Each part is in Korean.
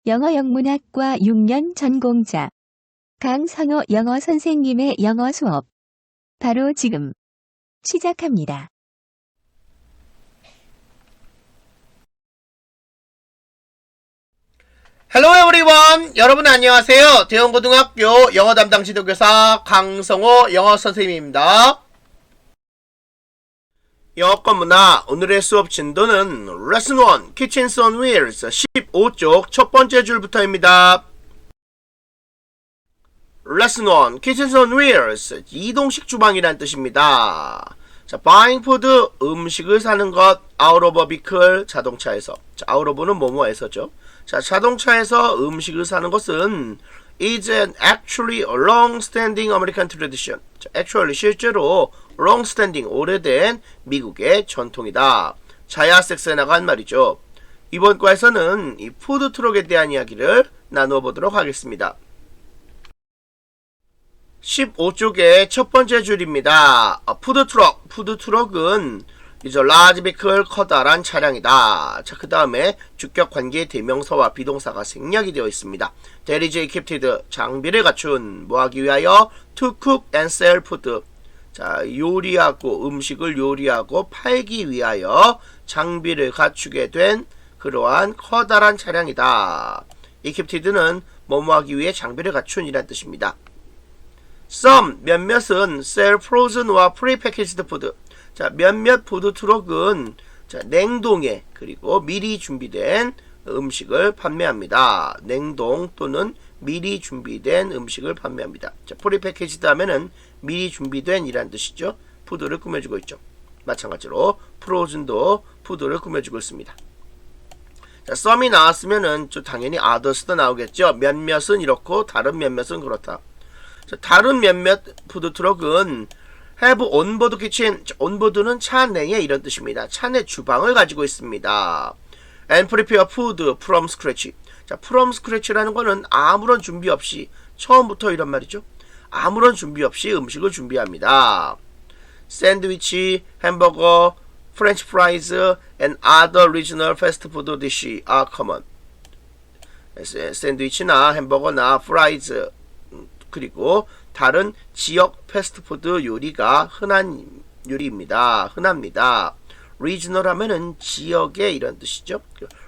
영어 영문학과 6년 전공자 강선호 영어 선생님의 영어 수업 바로 지금 시작합니다. Hello everyone! 여러분 안녕하세요. 대원고등학교 영어 담당 지도교사 강성호 영어 선생님입니다. 영어권 문화 오늘의 수업 진도는 Lesson 1 Kitchens on Wheels 15쪽 첫 번째 줄부터입니다. Lesson 1 Kitchens on Wheels 이동식 주방이란 뜻입니다. 자, buying food 음식을 사는 것 out of a vehicle 자동차에서 자, out of는 뭐뭐에서죠. 자, 자동차에서 음식을 사는 것은 is an actually a long-standing American tradition. 자, actually 실제로 long-standing 오래된 미국의 전통이다. 자야 섹스에 나간 말이죠. 이번 과에서는 이 푸드트럭에 대한 이야기를 나누어 보도록 하겠습니다. 15쪽의 첫 번째 줄입니다. 푸드트럭. 푸드트럭은 이제 large vehicle 커다란 차량이다. 자, 그 다음에 주격 관계 대명사와 비동사가 생략이 되어 있습니다. That is equipped 장비를 갖춘 뭐하기 위하여 to cook and sell food. 자, 요리하고 음식을 요리하고 팔기 위하여 장비를 갖추게 된 그러한 커다란 차량이다. equipped는 뭐뭐하기 위해 장비를 갖춘이란 뜻입니다. Some 몇몇은 sell frozen와 pre-packaged food. 자, 몇몇 푸드트럭은 자, 냉동에 그리고 미리 준비된 음식을 판매합니다. 냉동 또는 미리 준비된 음식을 판매합니다. 자, 프리패키지드 하면은 미리 준비된 이란 뜻이죠. 푸드를 꾸며주고 있죠. 마찬가지로 프로즌도 푸드를 꾸며주고 있습니다. 자, some이 나왔으면은 좀 당연히 others도 나오겠죠. 몇몇은 이렇고 다른 몇몇은 그렇다. 자, 다른 몇몇 푸드트럭은 have onboard kitchen. onboard는 차 내에 이런 뜻입니다. 차 내 주방을 가지고 있습니다. and prepare food from scratch. 자, from scratch라는 거는 아무런 준비 없이 처음부터 이런 말이죠. 아무런 준비 없이 음식을 준비합니다. 샌드위치, 햄버거, 프렌치 프라이즈 and other regional fast food dishes are common. 샌드위치나 햄버거나 프라이즈 그리고 다른 지역 패스트푸드 요리가 흔한 요리입니다. 흔합니다. regional 하면은 지역의 이런 뜻이죠.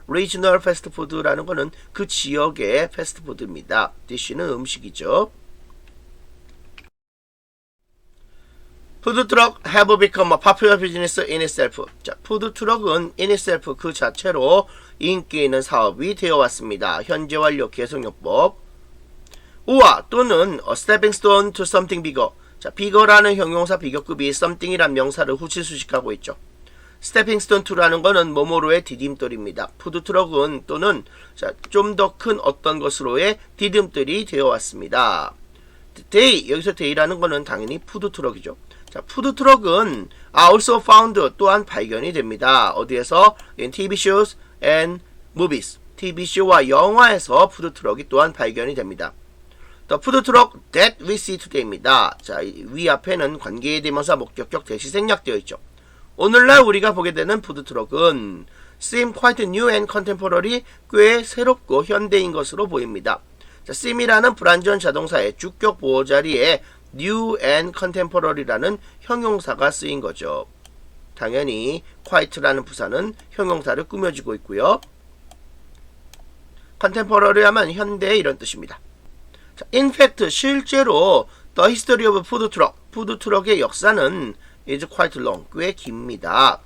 regional 패스트푸드라는 거는 그 지역의 패스트푸드입니다. dish는 음식이죠. 푸드트럭 have become a popular business in itself. 자, 푸드트럭은 in itself 그 자체로 인기 있는 사업이 되어 왔습니다. 현재 완료 계속용법. 우와 또는 a stepping stone to something bigger. 자, bigger라는 형용사 비교급이 something이란 명사를 후치수식하고 있죠. stepping stone to라는 거는 뭐뭐로의 디딤돌입니다. 푸드트럭은 또는 좀 더 큰 어떤 것으로의 디딤돌이 되어 왔습니다. day 여기서 day라는 거는 당연히 푸드트럭이죠. 자, 푸드트럭은 also found 또한 발견이 됩니다. 어디에서? in TV shows and movies. TV쇼와 영화에서 푸드트럭이 또한 발견이 됩니다. The food truck that we see today입니다. 자, 위 앞에는 관계의 대명사 목적격 대시 생략되어 있죠. 오늘날 우리가 보게 되는 푸드트럭은 seem quite new and contemporary 꽤 새롭고 현대인 것으로 보입니다. 자, seem이라는 불완전 자동사의 주격 보호 자리에 new and contemporary라는 형용사가 쓰인 거죠. 당연히 quite라는 부사는 형용사를 꾸며주고 있고요. contemporary 하면 현대 이런 뜻입니다. 자, in fact 실제로 the history of food truck 푸드트럭의 역사는 is quite long 꽤 깁니다.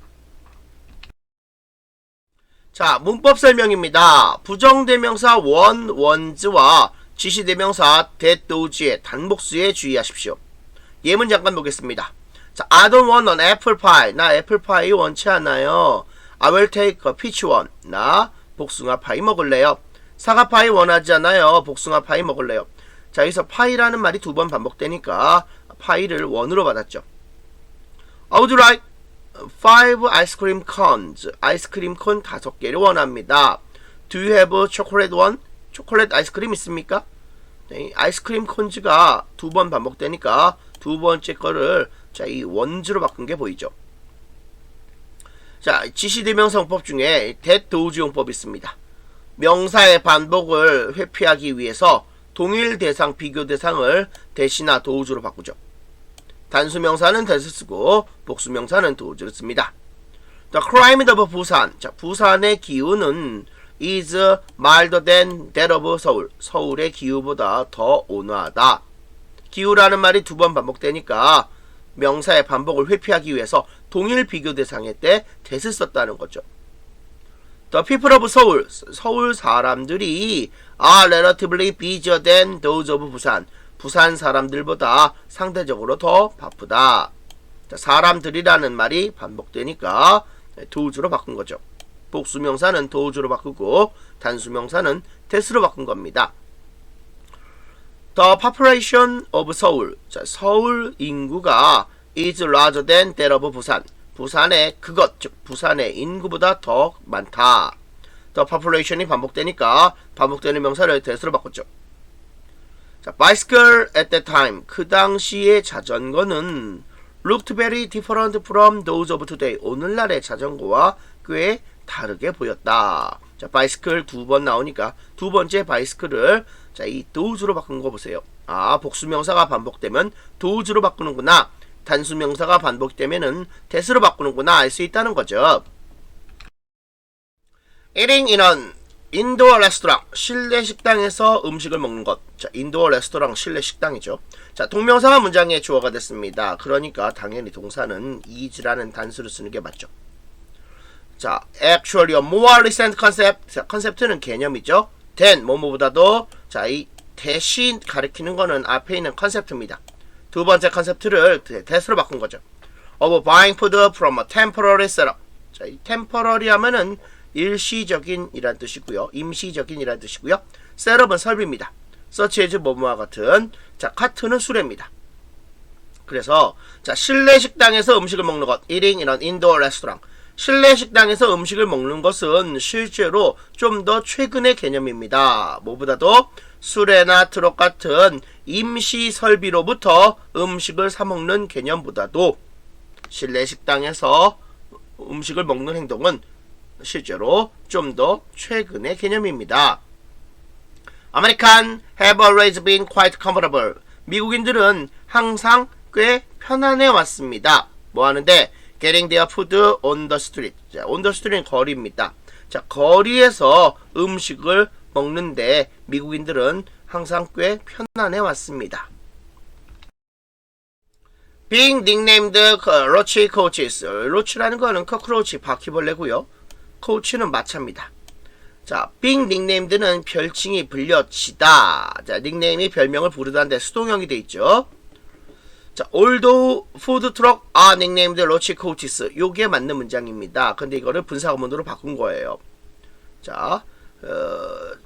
자, 문법 설명입니다. 부정대명사 one, ones와 지시대명사 that, those의 단복수에 주의하십시오. 예문 잠깐 보겠습니다. 자, I don't want an apple pie. 나 애플파이 원치 않아요. I will take a peach one. 나 복숭아 파이 먹을래요. 사과파이 원하지 않아요. 복숭아 파이 먹을래요. 자, 여기서 파이라는 말이 두 번 반복되니까 파이를 원으로 받았죠. I would like 5 ice cream cones. 아이스크림 콘 5개를 원합니다. Do you have chocolate one? 초콜릿 아이스크림 있습니까? 네, 아이스크림 콘즈가 두 번 반복되니까 두 번째 거를 자, 이 원즈로 바꾼 게 보이죠. 자, 지시대명사 용법 중에 that, those 용법이 있습니다. 명사의 반복을 회피하기 위해서 동일 대상, 비교 대상을 대시나 도우주로 바꾸죠. 단수 명사는 대수 쓰고 복수 명사는 도우주를 씁니다. The climate of 부산. 자, 부산의 기후는 is milder than that of 서울. 서울의 기후보다 더 온화하다. 기후라는 말이 두 번 반복되니까 명사의 반복을 회피하기 위해서 동일 비교 대상의 때 대수 썼다는 거죠. The people of 서울. 서울 사람들이 are relatively busier than those of 부산. 부산 사람들보다 상대적으로 더 바쁘다. 자, 사람들이라는 말이 반복되니까 도우주로 바꾼 거죠. 복수명사는 도우주로 바꾸고 단수명사는 대수로 바꾼 겁니다. The population of 서울. 자, 서울 인구가 is larger than that of 부산. 부산의 그것, 즉 부산의 인구보다 더 많다. The population이 반복되니까 반복되는 명사를 대수로 바꿨죠. 자, bicycle at that time. 그 당시의 자전거는 looked very different from those of today. 오늘날의 자전거와 꽤 다르게 보였다. 자, bicycle 두 번 나오니까 두 번째 bicycle를 자, 이 does로 바꾼 거 보세요. 아, 복수명사가 반복되면 does로 바꾸는구나. 단수명사가 반복되면은 대수로 바꾸는구나 알 수 있다는 거죠. Eating in an indoor restaurant. 실내 식당에서 음식을 먹는 것. 자, 인도어 레스토랑 실내 식당이죠. 자, 동명사가 문장의 주어가 됐습니다. 그러니까 당연히 동사는 is라는 단수를 쓰는 게 맞죠. 자, actually a more recent concept. 자, 컨셉트는 개념이죠. than 뭐뭐보다도 자, 이 대신 가리키는 거는 앞에 있는 컨셉트입니다. 두 번째 컨셉트를 that으로 바꾼 거죠. of buying food from a temporary setup. 자, 이 temporary 하면은 일시적인 이란 뜻이고요. 임시적인 이란 뜻이고요. 셋업은 설비입니다. such as 뭐뭐와 같은. 자, 카트는 수레입니다. 그래서 자, 실내 식당에서 음식을 먹는 것. eating in an indoor restaurant. 실내 식당에서 음식을 먹는 것은 실제로 좀 더 최근의 개념입니다. 뭐보다도 수레나 트럭 같은 임시 설비로부터 음식을 사 먹는 개념보다도 실내 식당에서 음식을 먹는 행동은 실제로 좀 더 최근의 개념입니다. Americans have always been quite comfortable. 미국인들은 항상 꽤 편안해 왔습니다. 뭐 하는데? Getting their food on the street. 자, on the street은 거리입니다. 자, 거리에서 음식을 먹는데 미국인들은 항상 꽤 편안해 왔습니다. Being nicknamed roach coaches. 로치라는 거는 커크로치, 바퀴벌레고요. 코치는 마차입니다. 자, being nicknamed는 별칭이 불려지다. 자, 닉네임이 별명을 부르다는데 수동형이 돼 있죠. 자, although food truck are nicknamed roach coaches. 요게 맞는 문장입니다. 근데 이거를 분사구문으로 바꾼 거예요. 자,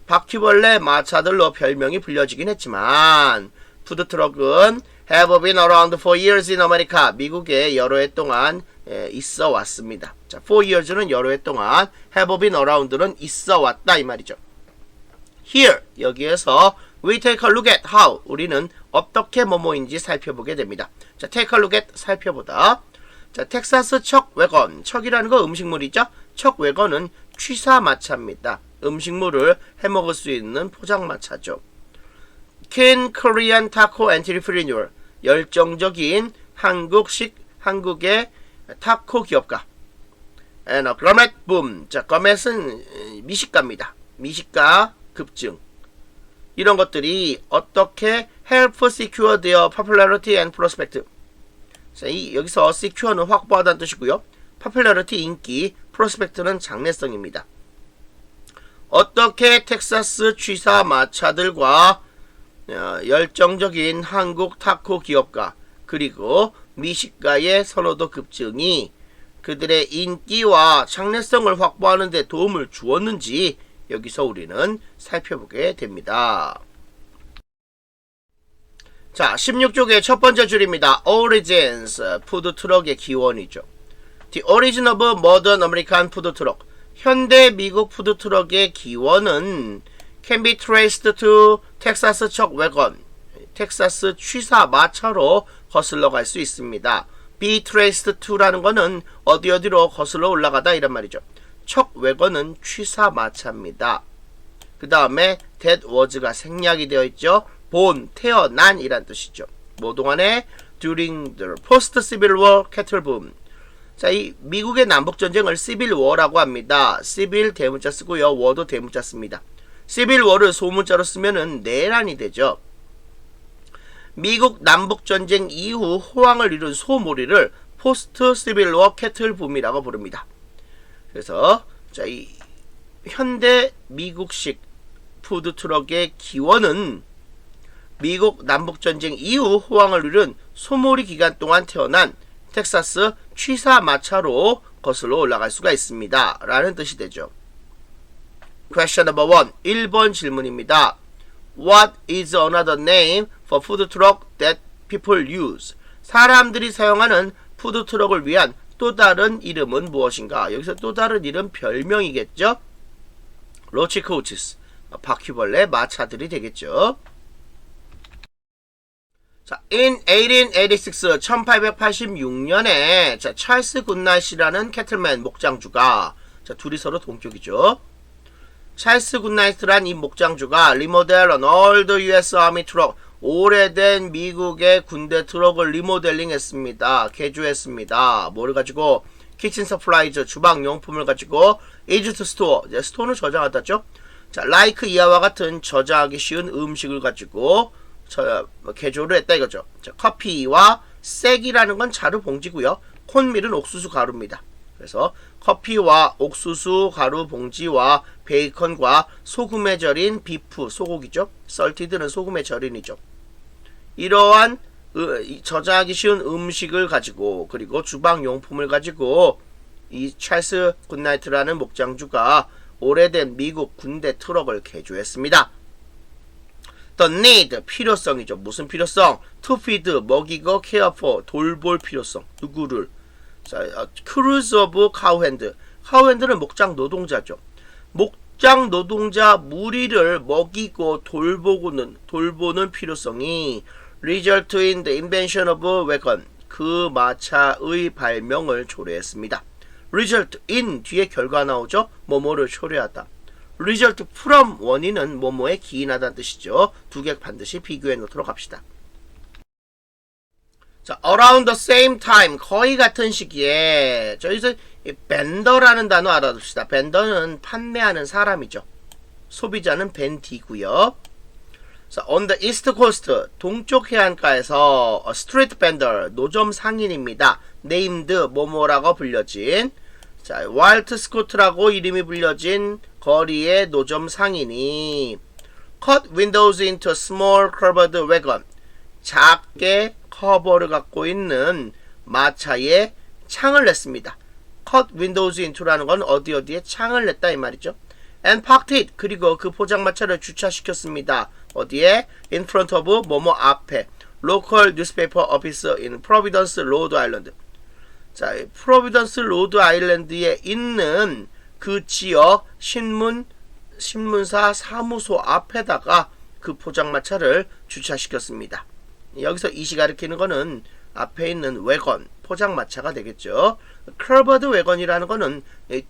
바퀴벌레 마차들로 별명이 불려지긴 했지만 푸드트럭은 have been around for years in America. 미국에 여러 해 동안 있어 왔습니다. 자, for years는 여러 해 동안, have been around는 있어 왔다 이 말이죠. Here 여기에서 we take a look at how. 우리는 어떻게 뭐뭐인지 살펴보게 됩니다. 자, take a look at 살펴보다. 자, 텍사스 척 웨건. 척이라는 거 음식물이죠. 척 웨건은 취사마차입니다. 음식물을 해먹을 수 있는 포장마차죠. Keen Korean Taco Entrepreneur. 열정적인 한국의 타코 기업가. And a Gourmet Boom. 자, Gourmet은 미식가입니다. 미식가 급증. 이런 것들이 어떻게 help secure their popularity and prospect. 자, 여기서 secure는 확보하다는 뜻이고요. popularity 인기, prospect는 장래성입니다. 어떻게 텍사스 취사 마차들과 열정적인 한국 타코 기업가 그리고 미식가의 선호도 급증이 그들의 인기와 장래성을 확보하는 데 도움을 주었는지 여기서 우리는 살펴보게 됩니다. 자, 16쪽의 첫 번째 줄입니다. Origins, 푸드트럭의 기원이죠. The origin of modern American food truck. 현대 미국 푸드트럭의 기원은 can be traced to 텍사스 척 웨건. 텍사스 취사 마차로 거슬러 갈 수 있습니다. be traced to라는 거는 어디로 거슬러 올라가다 이란 말이죠. 척 웨건은 취사 마차입니다. 그 다음에 that was가 생략이 되어 있죠. born, 태어난 이란 뜻이죠. 뭐 동안에 during the post-civil war cattle boom. 자, 이 미국의 남북전쟁을 civil war라고 합니다. civil 대문자 쓰고요. war도 대문자 씁니다. civil war를 소문자로 쓰면은 내란이 되죠. 미국 남북전쟁 이후 호황을 이룬 소몰이를 post-civil war cattle boom이라고 부릅니다. 그래서 자, 이 현대 미국식 푸드트럭의 기원은 미국 남북전쟁 이후 호황을 이룬 소몰이 기간 동안 태어난 텍사스 취사 마차로 거슬러 올라갈 수가 있습니다. 라는 뜻이 되죠. Question number 1. 1번 질문입니다. What is another name for food truck that people use? 사람들이 사용하는 푸드트럭을 위한 또 다른 이름은 무엇인가? 여기서 또 다른 이름 별명이겠죠? 로치 코치스, 바퀴벌레 마차들이 되겠죠. 자, in 1886, 1886년에 자, 찰스 굿나잇이라는 캐틀맨 목장주가 자, 둘이 서로 동격이죠. 찰스 굿나잇란 이 목장주가 리모델 on old US Army truck, 오래된 미국의 군대 트럭을 리모델링 했습니다. 개조했습니다. 뭐를 가지고? 키친 서플라이즈, 주방용품을 가지고 easy to store, 스토어는 저장하다죠. 자, like 이하와 같은 저장하기 쉬운 음식을 가지고 개조를 했다 이거죠. 자, 커피와 쌔기라는 건 자루 봉지고요. 콘밀은 옥수수 가루입니다. 그래서 커피와 옥수수 가루 봉지와 베이컨과 소금에 절인 비프, 소고기죠. 썰티드는 소금에 절인이죠. 이러한 저장하기 쉬운 음식을 가지고 그리고 주방용품을 가지고 이 찰스 굿나잇라는 목장주가 오래된 미국 군대 트럭을 개조했습니다. The need, 필요성이죠. 무슨 필요성? To feed, 먹이고 care for, 돌볼 필요성. 누구를? 자, crews of cowhand. cowhand는 목장 노동자죠. 목장 노동자 무리를 먹이고 돌보는 필요성이 result in the invention of wagon. 그 마차의 발명을 초래했습니다. result in 뒤에 결과 나오죠. 뭐뭐를 초래하다. result from 원인은 뭐뭐에 기인하다는 뜻이죠. 두 개 반드시 비교해 놓도록 합시다. 자, around the same time, 거의 같은 시기에 저기서 벤더라는 단어 알아둡시다. 벤더는 판매하는 사람이죠. 소비자는 벤디고요. 자, on the east coast, 동쪽 해안가에서 street vendor, 노점 상인입니다. named 뭐뭐라고 불려진 자, 와일트 스코트라고 이름이 불려진 거리의 노점 상인이 cut windows into small curved wagon, 작게 커버를 갖고 있는 마차에 창을 냈습니다. cut windows into라는 건 어디에 창을 냈다 이 말이죠. and parked it, 그리고 그 포장마차를 주차시켰습니다. 어디에? in front of 뭐뭐 앞에 local newspaper office in Providence, Rhode Island. 자, 프로비던스 로드 아일랜드에 있는 그 지역 신문사 사무소 앞에다가 그 포장마차를 주차시켰습니다. 여기서 이시 가리키는 거는 앞에 있는 웨건, 포장마차가 되겠죠. 커버드 웨건이라는 거는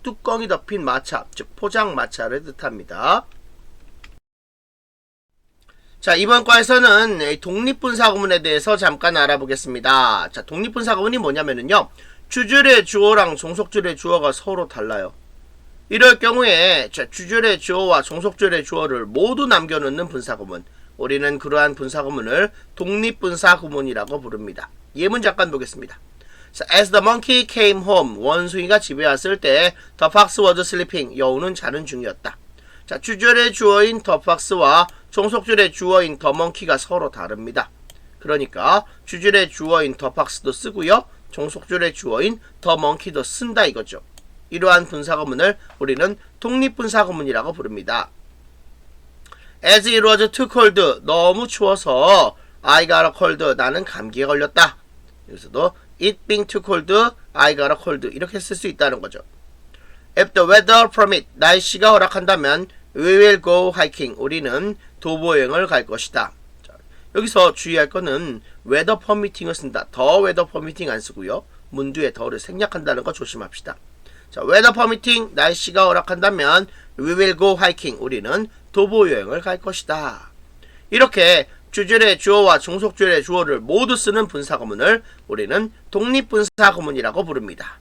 뚜껑이 덮인 마차, 즉 포장마차를 뜻합니다. 자, 이번 과에서는 독립분사구문에 대해서 잠깐 알아보겠습니다. 자, 독립분사구문이 뭐냐면은요, 주절의 주어랑 종속절의 주어가 서로 달라요. 이럴 경우에 자, 주절의 주어와 종속절의 주어를 모두 남겨놓는 분사구문, 우리는 그러한 분사구문을 독립분사구문이라고 부릅니다. 예문 잠깐 보겠습니다. 자, as the monkey came home, 원숭이가 집에 왔을 때 the fox was sleeping, 여우는 자는 중이었다. 자, 주절의 주어인 the fox와 종속절의 주어인 the monkey가 서로 다릅니다. 그러니까 주절의 주어인 the fox도 쓰고요, 종속절의 주어인 the monkey도 쓴다 이거죠. 이러한 분사구문을 우리는 독립분사구문이라고 부릅니다. As it was too cold, 너무 추워서 I got a cold, 나는 감기에 걸렸다. 여기서도 it being too cold, I got a cold 이렇게 쓸 수 있다는 거죠. If the weather permit, 날씨가 허락한다면 we will go hiking, 우리는 도보여행을 갈 것이다. 자, 여기서 주의할 거는 weather permitting을 쓴다. 더 weather permitting 안 쓰고요, 문두에 더를 생략한다는 거 조심합시다. 자, weather permitting, 날씨가 허락한다면 we will go hiking, 우리는 도보 여행을 갈 것이다. 이렇게 주절의 주어와 종속주절의 주어를 모두 쓰는 분사구문을 우리는 독립분사구문이라고 부릅니다.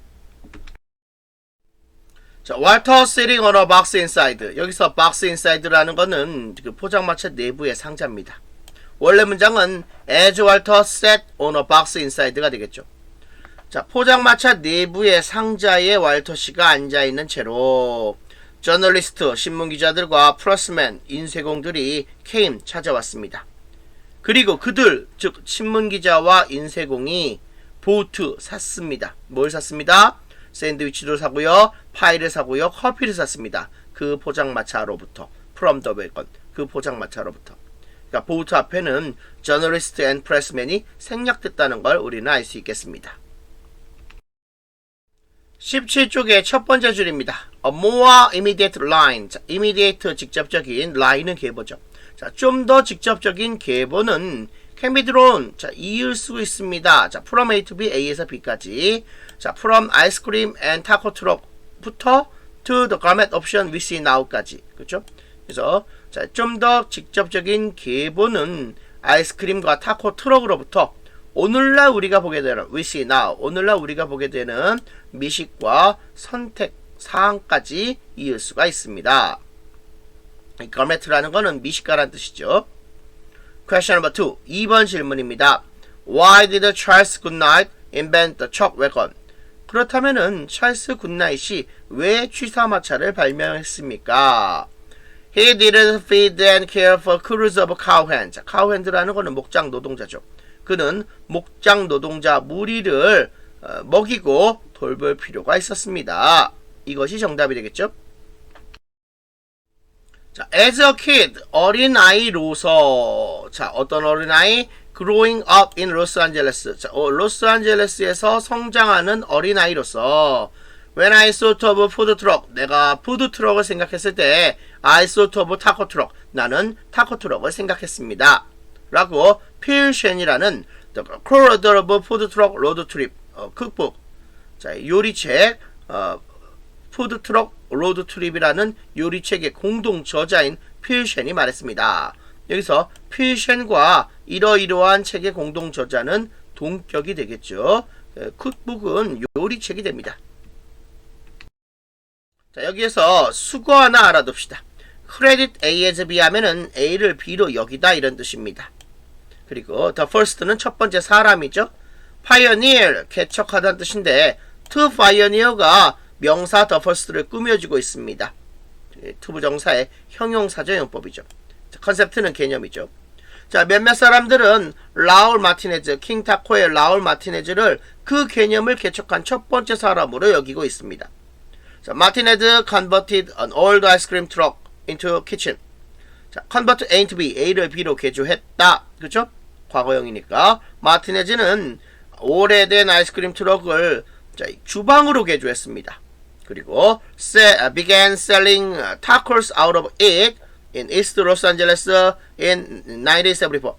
자, Walter sitting on a box inside. 여기서 box inside라는 거는 그 포장마차 내부의 상자입니다. 원래 문장은 as Walter sat on a box inside가 되겠죠. 자, 포장마차 내부의 상자에 왈터 씨가 앉아있는 채로 저널리스트, 신문기자들과 플러스맨, 인쇄공들이 came, 찾아왔습니다. 그리고 그들, 즉 신문기자와 인쇄공이 보트 샀습니다. 뭘 샀습니다? 샌드위치도 사고요, 파이를 사고요, 커피를 샀습니다. 그 포장마차로부터, from the wagon, 그 포장마차로부터. 그러니까 보트 앞에는 저널리스트 앤 프레스맨이 생략됐다는 걸 우리는 알 수 있겠습니다. 17쪽의 첫 번째 줄입니다. A more immediate line. 자, immediate 직접적인 line은 계보죠. 자, 좀 더 직접적인 계보는 can be drawn. 자, 이을 수 있습니다. 자, from A to B, A에서 B까지. 자, from ice cream and taco truck부터 to the garment option we see now까지. 그렇죠? 그래서 자, 좀 더 직접적인 계보는 아이스크림과 타코 트럭으로부터 오늘날 우리가 보게 되는 we see now, 오늘날 우리가 보게 되는 미식과 선택 사항까지 이을 수가 있습니다. garment라는 거는 미식가라는 뜻이죠. Question number 2. 2번 질문입니다. Why did Charles Goodnight invent the chalk wagon? 그렇다면은 찰스 굿나잇이 왜 취사마차를 발명했습니까? He didn't feed and care for crews of cowhands. cowhands라는 거는 목장 노동자죠. 그는 목장 노동자 무리를 먹이고 돌볼 필요가 있었습니다. 이것이 정답이 되겠죠? 자, as a kid, 어린아이로서, 자, 어떤 어린아이? growing up in Los Angeles. 자, 로스안젤레스에서 성장하는 어린아이로서, when I thought of food truck, 내가 푸드 트럭을 생각했을 때, I thought of taco truck, 나는 타코 트럭을 생각했습니다. 라고 필쉔이라는 The Corridor of Food Truck Road Trip 쿡북, 자, 요리책 푸드 트럭 로드 트립이라는 요리책의 공동 저자인 필쉔이 말했습니다. 여기서 필쉔과 이러이러한 책의 공동 저자는 동격이 되겠죠. 쿡북은 요리책이 됩니다. 자, 여기에서 수거 하나 알아둡시다. 크레딧 A as B 하면은 A를 B로 여기다 이런 뜻입니다. 그리고 the first는 첫 번째 사람이죠. pioneer, 개척하다는 뜻인데 to pioneer가 명사 the first를 꾸며주고 있습니다. 투부정사의 형용사적용법이죠. 컨셉트는 개념이죠. 자, 몇몇 사람들은 라울 마티네즈, 킹타코의 라울 마티네즈를 그 개념을 개척한 첫 번째 사람으로 여기고 있습니다. 자, 마티네즈 converted an old ice cream truck into kitchen. 자, convert A to B, A를 B로 개조했다. 그렇죠? 과거형이니까. 마티네즈는 오래된 아이스크림 트럭을 주방으로 개조했습니다. 그리고 began selling tacos out of it in East Los Angeles in 1974.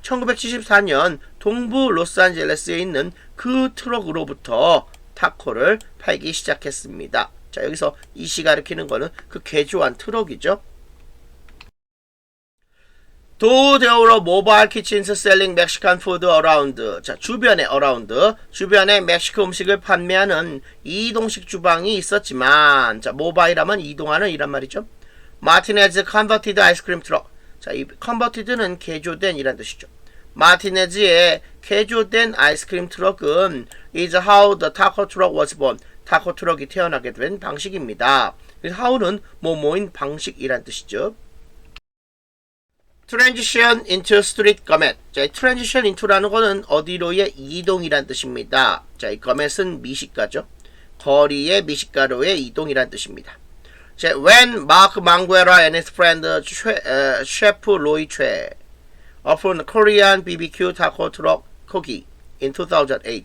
1974년 동부 로스안젤레스에 있는 그 트럭으로부터 타코를 팔기 시작했습니다. 자, 여기서 이시 가리키는 거는 그 개조한 트럭이죠. Though there were mobile kitchens selling Mexican food around. 자, 주변에 주변에 멕시코 음식을 판매하는 이동식 주방이 있었지만, 자, 모바일하면 이동하는 이란 말이죠. 마티네즈 converted ice cream truck. 자, 이 converted는 개조된 이란 뜻이죠. 마티네즈의 개조된 아이스크림 트럭은 is how the taco truck was born. 타코 트럭이 태어나게 된 방식입니다. 그래서 how는 뭐뭐인 방식이란 뜻이죠. transition into street garment. 자, transition into라는 거는 어디로의 이동이란 뜻입니다. 자, 이 garment은 미식가죠. 거리의 미식가로의 이동이란 뜻입니다. 자, when Mark Manguera and his friend chef Roy Choi opened Korean BBQ taco truck Kogi in 2008.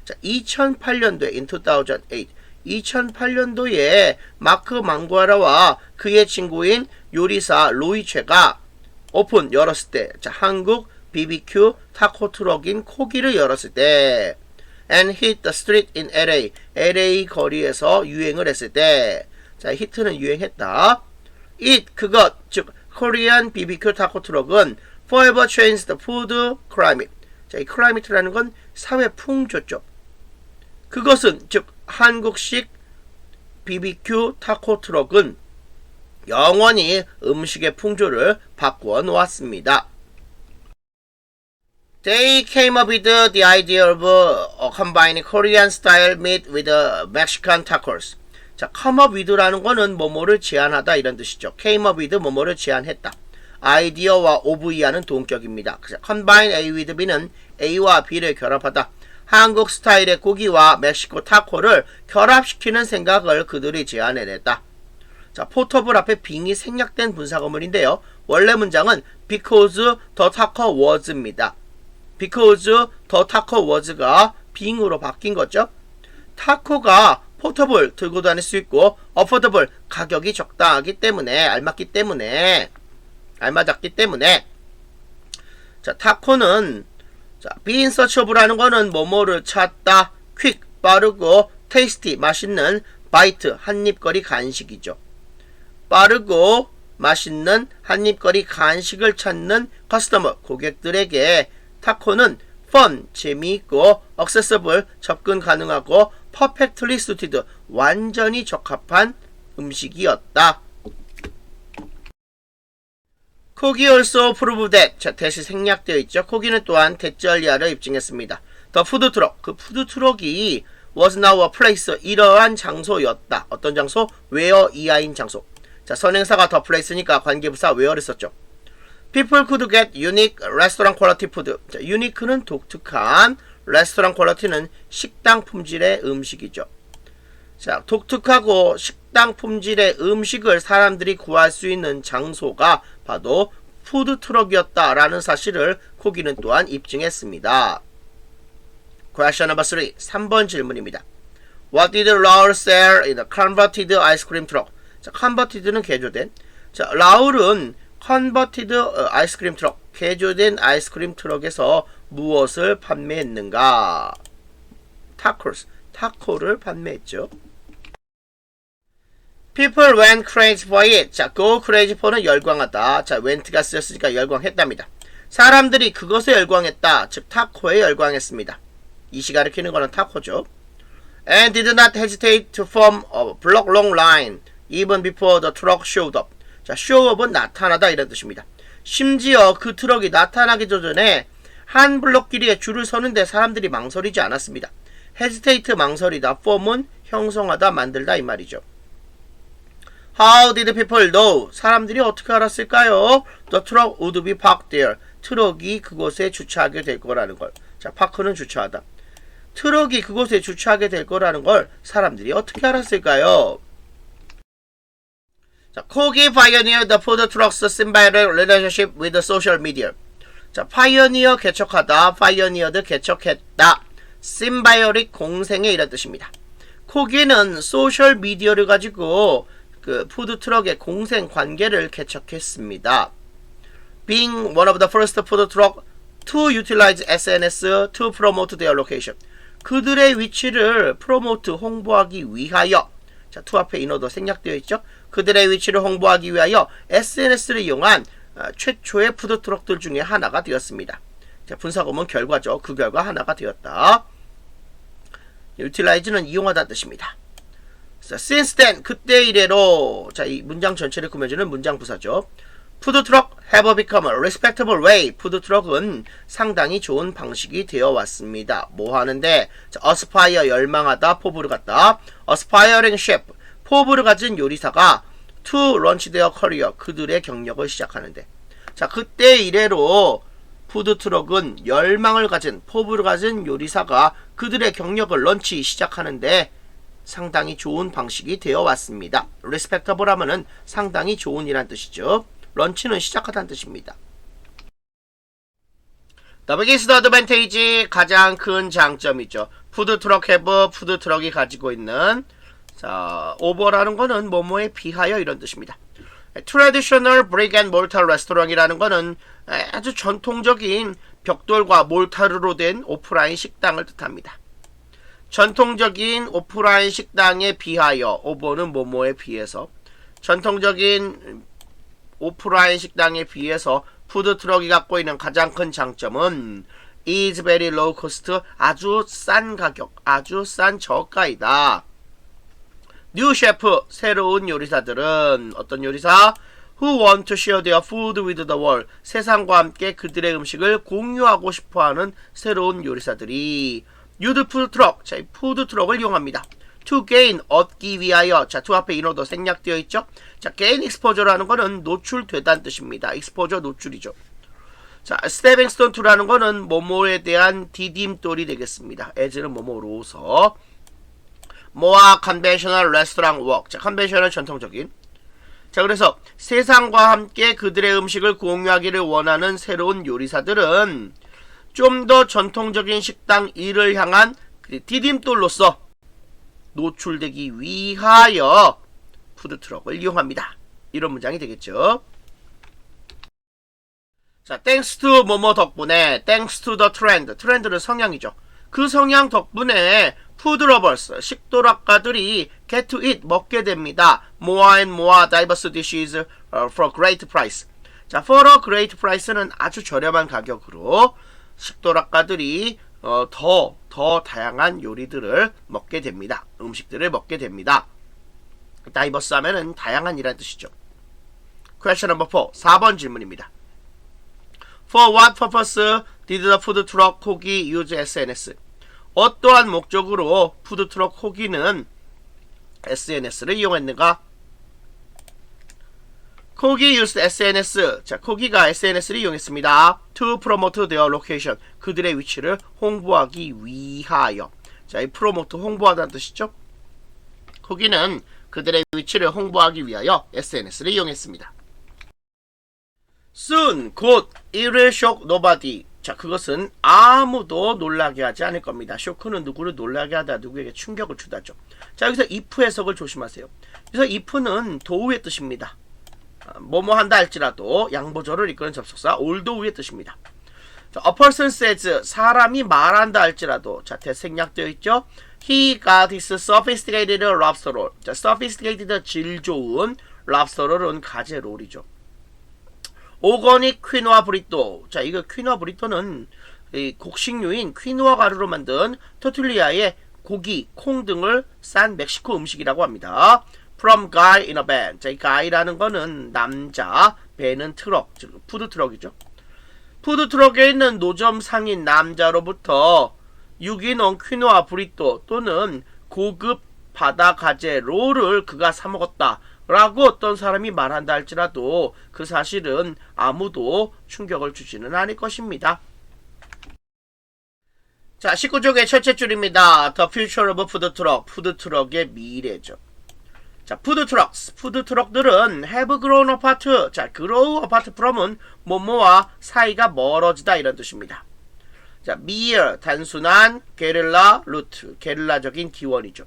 자, 2008년도에 in 2008. 2008년도에 마크 망구아라와 그의 친구인 요리사 로이 최가 오픈 열었을 때, 자, 한국 BBQ 타코 트럭인 코기를 열었을 때, and hit the street in LA, LA 거리에서 유행을 했을 때, 자, 히트는 유행했다. it, 그것, 즉 Korean BBQ 타코 트럭은 forever changed the food climate. 자, 이 climate라는 건 사회 풍조죠. 그것은 즉 한국식 BBQ 타코 트럭은 영원히 음식의 풍조를 바꾸어 놓았습니다. They came up with the idea of combining Korean style meat with Mexican tacos. 자, come up with라는 거는 뭐뭐를 제안하다 이런 뜻이죠. came up with 뭐뭐를 제안했다. 아이디어와 of이하는 동격입니다. combine A with B는 A와 B를 결합하다. 한국 스타일의 고기와 멕시코 타코를 결합시키는 생각을 그들이 제안해냈다. 자, 포터블 앞에 빙이 생략된 분사구문인데요. 원래 문장은 because the taco was입니다. because the taco was가 빙으로 바뀐 거죠. 타코가 포터블 들고 다닐 수 있고 affordable 가격이 적당하기 때문에 알맞았기 때문에 자, 타코는 자, be in search of라는 거는 뭐뭐를 찾다, quick 빠르고 tasty 맛있는 바이트 한입거리 간식이죠. 빠르고 맛있는 한입거리 간식을 찾는 커스터머 고객들에게 타코는 fun 재미있고 accessible 접근 가능하고 perfectly suited 완전히 적합한 음식이었다. 코기 also proved that 자, 대시 생략되어 있죠. 코기는 또한 대절리아를 입증했습니다. The food truck 그 푸드 트럭이 was now a place 이러한 장소였다. 어떤 장소? where 이하인 장소. 자, 선행사가 the place니까 관계부사 where를 썼죠. People could get unique restaurant quality food. 자, unique는 독특한, restaurant quality는 식당 품질의 음식이죠. 자, 독특하고 식당 품질의 음식을 사람들이 구할 수 있는 장소가 바로 푸드트럭이었다라는 사실을 코기는 또한 입증했습니다. Question number 3. 3번 질문입니다. What did Raul sell in a converted ice cream truck? 자, converted는 개조된. 자, 라울은 converted 아이스크림 트럭, 개조된 아이스크림 트럭에서 무엇을 판매했는가? 타코를 판매했죠. People went crazy for it. 자, go crazy for는 열광하다. 자, went가 쓰였으니까 열광했답니다. 사람들이 그것에 열광했다. 즉, 타코에 열광했습니다. 이 시 가리키는 거는 타코죠. And did not hesitate to form a block long line even before the truck showed up. 자, showup은 나타나다 이런 뜻입니다. 심지어 그 트럭이 나타나기 전에 한 블록 길이의 줄을 서는데 사람들이 망설이지 않았습니다. hesitate 망설이다, form은 형성하다, 만들다 이 말이죠. How did people know? 사람들이 어떻게 알았을까요? The truck would be parked there. 트럭이 그곳에 주차하게 될 거라는 걸. 자, 파크는 주차하다. 트럭이 그곳에 주차하게 될 거라는 걸 사람들이 어떻게 알았을까요? 자, 코기 pioneered the food truck's symbiotic relationship with the social media. 자, 파이어니어 개척하다, 파이어니어드 개척했다. 심바이오릭 공생의 이런 뜻입니다. 코기는 소셜 미디어를 가지고 그 푸드 트럭의 공생 관계를 개척했습니다. Being one of the first food truck to utilize SNS to promote their location. 그들의 위치를 프로모트 홍보하기 위하여. 자, to 앞에 인어도 생략되어 있죠. 그들의 위치를 홍보하기 위하여 SNS를 이용한 최초의 푸드 트럭들 중에 하나가 되었습니다. 자, 분사구문 결과죠. 그 결과 하나가 되었다. utilize는 이용하다는 뜻입니다. 자, since then 그때 이래로 자, 이 문장 전체를 꾸며주는 문장 부사죠. 푸드 트럭 have become a respectable way. 푸드 트럭은 상당히 좋은 방식이 되어 왔습니다. 뭐 하는데? 자, aspire 열망하다, 포부를 갖다. aspiring chef 포부를 가진 요리사가 to launch their career 그들의 경력을 시작하는데. 자, 그때 이래로 푸드 트럭은 열망을 가진 포부를 가진 요리사가 그들의 경력을 런치 시작하는데 상당히 좋은 방식이 되어 왔습니다. respectable 하면은 상당히 좋은이란 뜻이죠. 런치는 시작하다는 뜻입니다. The biggest advantage 가장 큰 장점이죠. 푸드 트럭 have 푸드 트럭이 가지고 있는 자, over라는 거는 뭐뭐에 비하여 이런 뜻입니다. Traditional brick and mortar restaurant이라는 거는 아주 전통적인 벽돌과 몰타르로 된 오프라인 식당을 뜻합니다. 전통적인 오프라인 식당에 비하여 over는 뭐뭐에 비해서 전통적인 오프라인 식당에 비해서 푸드트럭이 갖고 있는 가장 큰 장점은 is very low cost, 아주 싼 가격, 아주 싼 저가이다. 뉴 셰프, 새로운 요리사들은 어떤 요리사? Who want to share their food with the world, 세상과 함께 그들의 음식을 공유하고 싶어하는 새로운 요리사들이 use 푸드트럭, 자, 이 푸드트럭을 이용합니다. to gain, 얻기 위하여. 자, to 앞에 인어도 생략되어 있죠. 자, gain exposure라는 거는 노출되다는 뜻입니다. exposure 노출이죠. 자, stepping stone to라는 거는 뭐뭐에 대한 디딤돌이 되겠습니다. as는 뭐뭐로서. 뭐와 conventional restaurant work. 자, conventional 전통적인. 자, 그래서 세상과 함께 그들의 음식을 공유하기를 원하는 새로운 요리사들은 좀 더 전통적인 식당 일을 향한 디딤돌로서 노출되기 위하여 푸드트럭을 이용합니다. 이런 문장이 되겠죠. 자, thanks to 뭐뭐 덕분에, thanks to the trend. 트렌드는 성향이죠. 그 성향 덕분에 food lovers, 식도락가들이 get to eat, 먹게 됩니다. more and more diverse dishes for great price. 자, for a great price는 아주 저렴한 가격으로 식도락가들이 더 다양한 요리들을 먹게 됩니다. 음식들을 먹게 됩니다. diverse 하면은 다양한이라는 뜻이죠. Question number 4. 4번 질문입니다. For what purpose did the food truck 호기 use SNS? 어떠한 목적으로 푸드트럭 호기는 SNS를 이용했는가? 코기 used SNS. 자, 코기가 SNS를 이용했습니다. To promote their location. 그들의 위치를 홍보하기 위하여. 자, 이 promote 홍보하다는 뜻이죠. 코기는 그들의 위치를 홍보하기 위하여 SNS를 이용했습니다. Soon, 곧, it will shock nobody. 자, 그것은 아무도 놀라게 하지 않을 겁니다. 쇼크는 누구를 놀라게 하다, 누구에게 충격을 주다죠. 자, 여기서 if 해석을 조심하세요. 그래서 if는 도우의 뜻입니다. 뭐뭐 한다 할지라도 양보절을 이끄는 접속사 올도우의 뜻입니다. 자, a person says, 사람이 말한다 할지라도, 자, 대생략되어 있죠. He got his sophisticated lobster roll. 자, sophisticated 질 좋은 lobster roll은 가재 롤이죠. 오거닉 퀴노아 브리또. 자, 이거 퀴노아 브리또는 이 곡식류인 퀴노아 가루로 만든 토틀리아의 고기, 콩 등을 싼 멕시코 음식이라고 합니다. From guy in a van. 자, 이 guy라는 거는 남자, 배는 트럭, 즉 푸드트럭이죠. 푸드트럭에 있는 노점 상인 남자로부터 유기농 퀴노아 브리또 또는 고급 바다 가재 롤을 그가 사 먹었다 라고 어떤 사람이 말한다 할지라도 그 사실은 아무도 충격을 주지는 않을 것입니다. 자, 19쪽의 첫째 줄입니다. The future of food truck. 푸드트럭의 미래죠. 자, 푸드트럭스. 푸드트럭들은 have grown apart. 자, grow apart from은 뭐뭐와 사이가 멀어지다 이런 뜻입니다. 자, mere 단순한 게릴라 루트. 게릴라적인 기원이죠.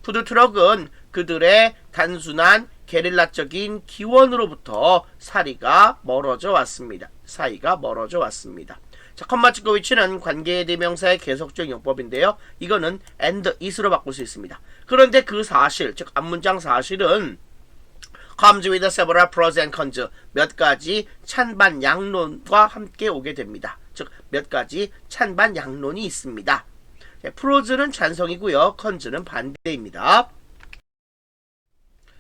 푸드트럭은 그들의 단순한 게릴라적인 기원으로부터 사이가 멀어져 왔습니다. 사이가 멀어져 왔습니다. 자, 컴마 찍고 위치는 관계의 대명사의 계속적 용법인데요. 이거는 and is로 바꿀 수 있습니다. 그런데 그 사실, 즉 앞문장 사실은 comes with several pros and cons. 몇 가지 찬반 양론과 함께 오게 됩니다. 즉 몇 가지 찬반 양론이 있습니다. 프로즈는 찬성이고요. 컨즈는 반대입니다.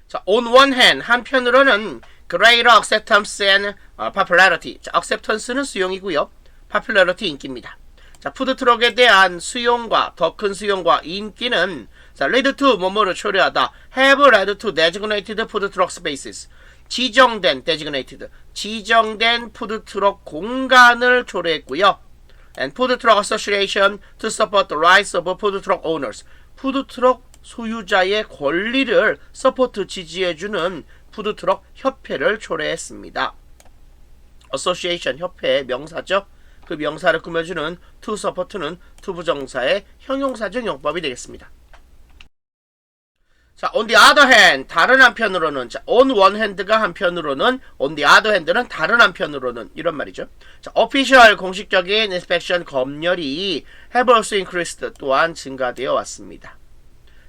자, on one hand, 한편으로는 greater acceptance and popularity. 자, acceptance는 수용이고요. popularity 인기입니다. 자, 푸드트럭에 대한 수용과 더 큰 수용과 인기는 자, lead to 뭐뭐를 초래하다. have led to designated food truck spaces. 지정된 designated 지정된 푸드트럭 공간을 초래했고요. and food truck association to support the rights of food truck owners. 푸드트럭 소유자의 권리를 서포트 지지해주는 푸드트럭 협회를 초래했습니다. association 협회의 명사죠. 그 명사를 꾸며주는 to support는 to 부정사의 형용사적 용법이 되겠습니다. 자, on the other hand, 다른 한편으로는, 자, on one hand가 한편으로는, on the other hand는 다른 한편으로는, 이런 말이죠. 자, official, 공식적인 inspection, 검열이 have also increased, 또한 증가되어 왔습니다.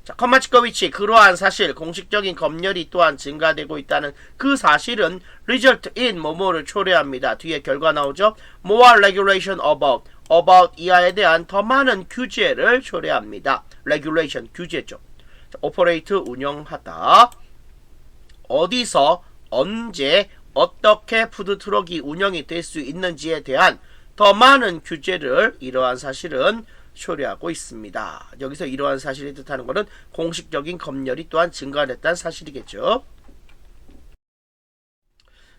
자, 컴마치과 위치, 그러한 사실, 공식적인 검열이 또한 증가되고 있다는 그 사실은 result in 뭐뭐를 초래합니다. 뒤에 결과 나오죠. more regulation about 이하에 대한 더 많은 규제를 초래합니다. regulation, 규제죠. 자, operate, 운영하다. 어디서, 언제, 어떻게 푸드트럭이 운영이 될 수 있는지에 대한 더 많은 규제를 이러한 사실은 초래하고 있습니다. 여기서 이러한 사실이 뜻하는 것은 공식적인 검열이 또한 증가했다는 사실이겠죠.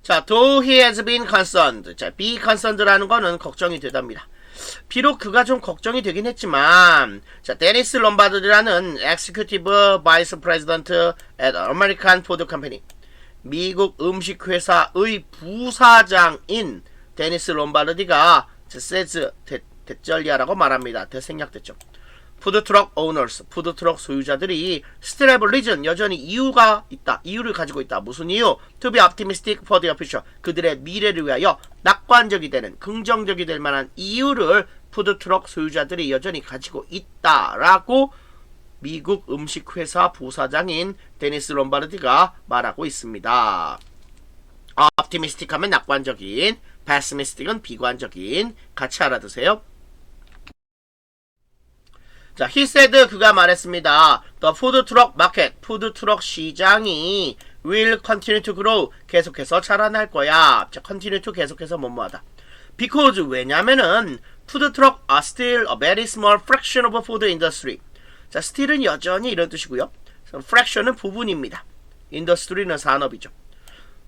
자, though he has been concerned. 자, be concerned라는 거는 걱정이 되답니다. 비록 그가 좀 걱정이 되긴 했지만, 자, 데니스 롬바르디라는 Executive Vice President at American Food Company, 미국 음식회사의 부사장인 데니스 롬바르디가 says 대절리아라고 말합니다. 대생략됐죠. 푸드트럭 오너스, 푸드트럭 소유자들이 still have reason, 여전히 이유가 있다. 이유를 가지고 있다. 무슨 이유? To be optimistic for their future. 그들의 미래를 위하여 낙관적이 되는, 긍정적이 될 만한 이유를 푸드트럭 소유자들이 여전히 가지고 있다라고 미국 음식회사 부사장인 데니스 롬바르디가 말하고 있습니다. optimistic 하면 낙관적인, pessimistic은 비관적인, 같이 알아두세요. 자, he said, 그가 말했습니다. The food truck market, 푸드트럭 시장이 will continue to grow, 계속해서 자라날 거야. 자, continue to 계속해서 뭐뭐하다. Because, 왜냐면은 푸드트럭 are still a very small fraction of food industry. 자, still은 여전히 이런 뜻이고요. fraction은 부분입니다. industry는 산업이죠.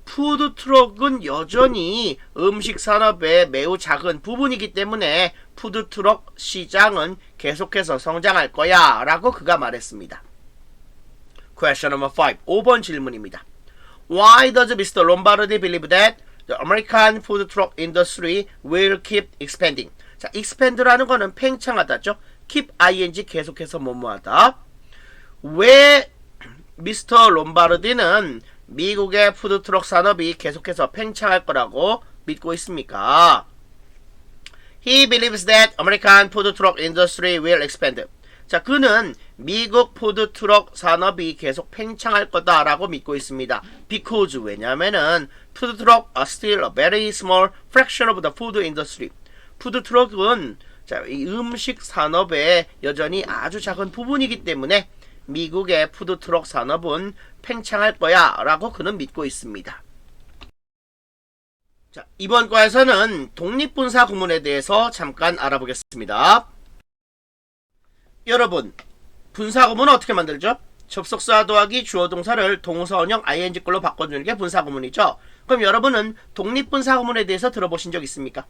푸드트럭은 여전히 음식산업의 매우 작은 부분이기 때문에 푸드트럭 시장은 계속해서 성장할 거야 라고 그가 말했습니다. Question number 5. 5번 질문입니다. Why does Mr. Lombardi believe that the American food truck industry will keep expanding? 자, expand라는 거는 팽창하다죠. keep ing 계속해서 뭐뭐하다. 왜 미스터 롬바르디는 미국의 푸드트럭 산업이 계속해서 팽창할 거라고 믿고 있습니까? He believes that American food truck industry will expand. 자, 그는 미국 푸드트럭 산업이 계속 팽창할 거다라고 믿고 있습니다. Because, 왜냐면은 푸드트럭 are still a very small fraction of the food industry. 푸드트럭은 자, 이 음식 산업의 여전히 아주 작은 부분이기 때문에 미국의 푸드트럭 산업은 팽창할 거야 라고 그는 믿고 있습니다. 자, 이번 과에서는 독립분사 구문에 대해서 잠깐 알아보겠습니다. 여러분, 분사 구문은 어떻게 만들죠? 접속사 더하기 주어 동사를 동사원형 ing글로 바꿔주는 게 분사 구문이죠. 그럼 여러분은 독립분사 구문에 대해서 들어보신 적 있습니까?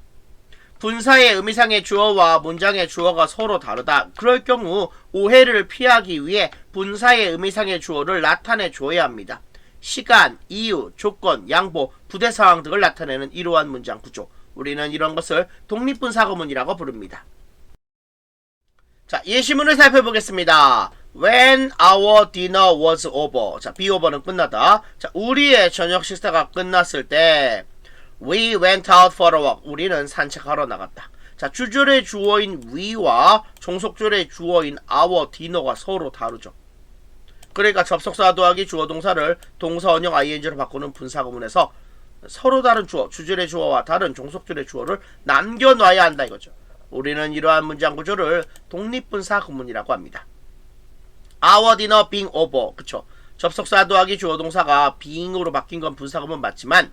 분사의 의미상의 주어와 문장의 주어가 서로 다르다. 그럴 경우 오해를 피하기 위해 분사의 의미상의 주어를 나타내 줘야 합니다. 시간, 이유, 조건, 양보, 부대 상황 등을 나타내는 이러한 문장 구조. 우리는 이런 것을 독립분사 구문이라고 부릅니다. 자, 예시문을 살펴보겠습니다. When our dinner was over. 자, be over는 끝나다. 자, 우리의 저녁 식사가 끝났을 때 We went out for a walk. 우리는 산책하러 나갔다. 자, 주절의 주어인 we와 종속절의 주어인 our dinner가 서로 다르죠. 그러니까 접속사 더하기 주어 동사를 동사원형 ing로 바꾸는 분사구문에서 서로 다른 주어, 주절의 주어와 다른 종속절의 주어를 남겨놔야 한다 이거죠. 우리는 이러한 문장 구조를 독립분사 구문이라고 합니다. Our dinner being over. 그쵸? 접속사 더하기 주어 동사가 being으로 바뀐 건 분사구문 맞지만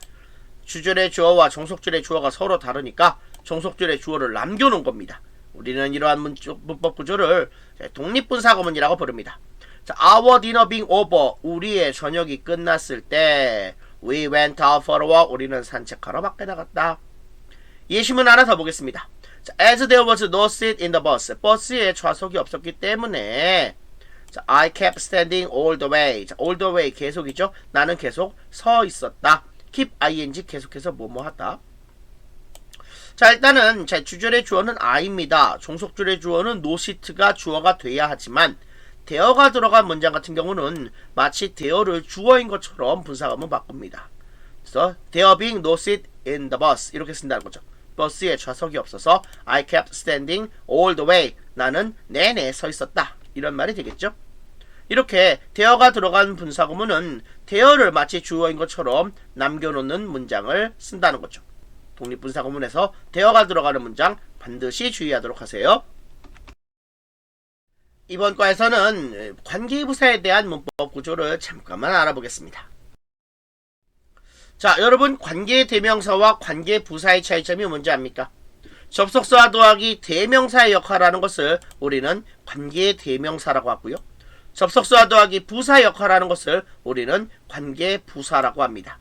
주절의 주어와 종속절의 주어가 서로 다르니까 종속절의 주어를 남겨놓은 겁니다. 우리는 이러한 문법 구조를 독립분사 구문이라고 부릅니다. 자, our dinner being over. 우리의 저녁이 끝났을 때 We went out for a walk. 우리는 산책하러 밖에 나갔다. 예시문 하나 더 보겠습니다. 자, as there was no seat in the bus. 버스에 좌석이 없었기 때문에 자, I kept standing all the way. 자, all the way 계속이죠. 나는 계속 서 있었다. keep ing 계속해서 뭐뭐하다. 자, 일단은 자, 주절의 주어는 I입니다. 종속절의 주어는 no seat가 주어가 돼야 하지만 대어가 들어간 문장 같은 경우는 마치 대어를 주어인 것처럼 분사구문 바꿉니다. 그래서 there being no seat in the bus 이렇게 쓴다는 거죠. 버스에 좌석이 없어서 I kept standing all the way. 나는 내내 서 있었다. 이런 말이 되겠죠. 이렇게 대어가 들어간 분사구문은 대어를 마치 주어인 것처럼 남겨놓는 문장을 쓴다는 거죠. 독립분사구문에서 대어가 들어가는 문장 반드시 주의하도록 하세요. 이번 과에서는 관계부사에 대한 문법 구조를 잠깐만 알아보겠습니다. 자, 여러분 관계대명사와 관계부사의 차이점이 뭔지 압니까? 접속사와 더하기 대명사의 역할을 하는 것을 우리는 관계대명사라고 하고요. 접속사와 더하기 부사의 역할을 하는 것을 우리는 관계부사라고 합니다.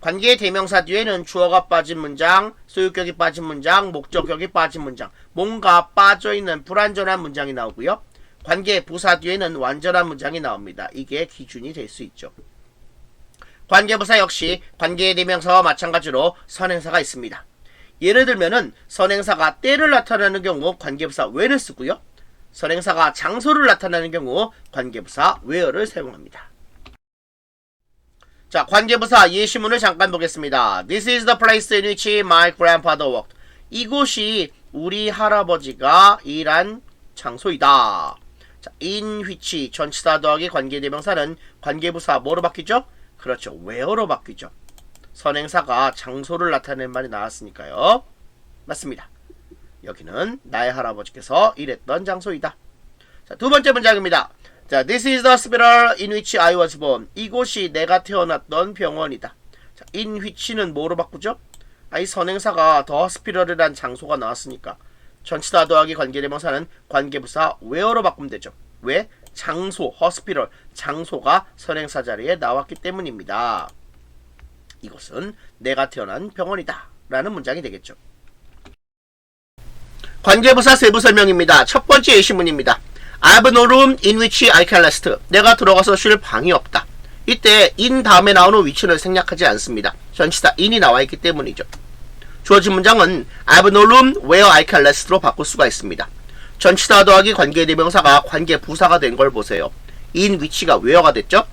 관계대명사 뒤에는 주어가 빠진 문장, 소유격이 빠진 문장, 목적격이 빠진 문장, 뭔가 빠져있는 불완전한 문장이 나오고요. 관계부사 뒤에는 완전한 문장이 나옵니다. 이게 기준이 될 수 있죠. 관계부사 역시 관계대명사와 마찬가지로 선행사가 있습니다. 예를 들면은 선행사가 때를 나타내는 경우 관계부사 when을 쓰고요. 선행사가 장소를 나타내는 경우 관계부사 where를 사용합니다. 자, 관계부사 예시문을 잠깐 보겠습니다. This is the place in which my grandfather worked. 이곳이 우리 할아버지가 일한 장소이다. 자, in which 전치사 더하기 관계대명사는 관계부사 뭐로 바뀌죠? 그렇죠. where로 바뀌죠. 선행사가 장소를 나타내는 말이 나왔으니까요. 맞습니다. 여기는 나의 할아버지께서 일했던 장소이다. 자, 두 번째 문장입니다. 자, This is the hospital in which I was born. 이곳이 내가 태어났던 병원이다. 자, in which는 뭐로 바꾸죠? 이 선행사가 the hospital이란 장소가 나왔으니까 전치사 더하기 관계대명사는 관계부사 where로 바꾸면 되죠. 왜? 장소, hospital, 장소가 선행사 자리에 나왔기 때문입니다. 이곳은 내가 태어난 병원이다 라는 문장이 되겠죠. 관계부사 세부 설명입니다. 첫 번째 예시문입니다. I have no room in which I can rest. 내가 들어가서 쉴 방이 없다. 이때 in 다음에 나오는 위치는 생략하지 않습니다. 전치사 in이 나와 있기 때문이죠. 주어진 문장은 I have no room where I can rest로 바꿀 수가 있습니다. 전치사 더하기 관계대명사가 관계부사가 된 걸 보세요. in which가 where가 됐죠?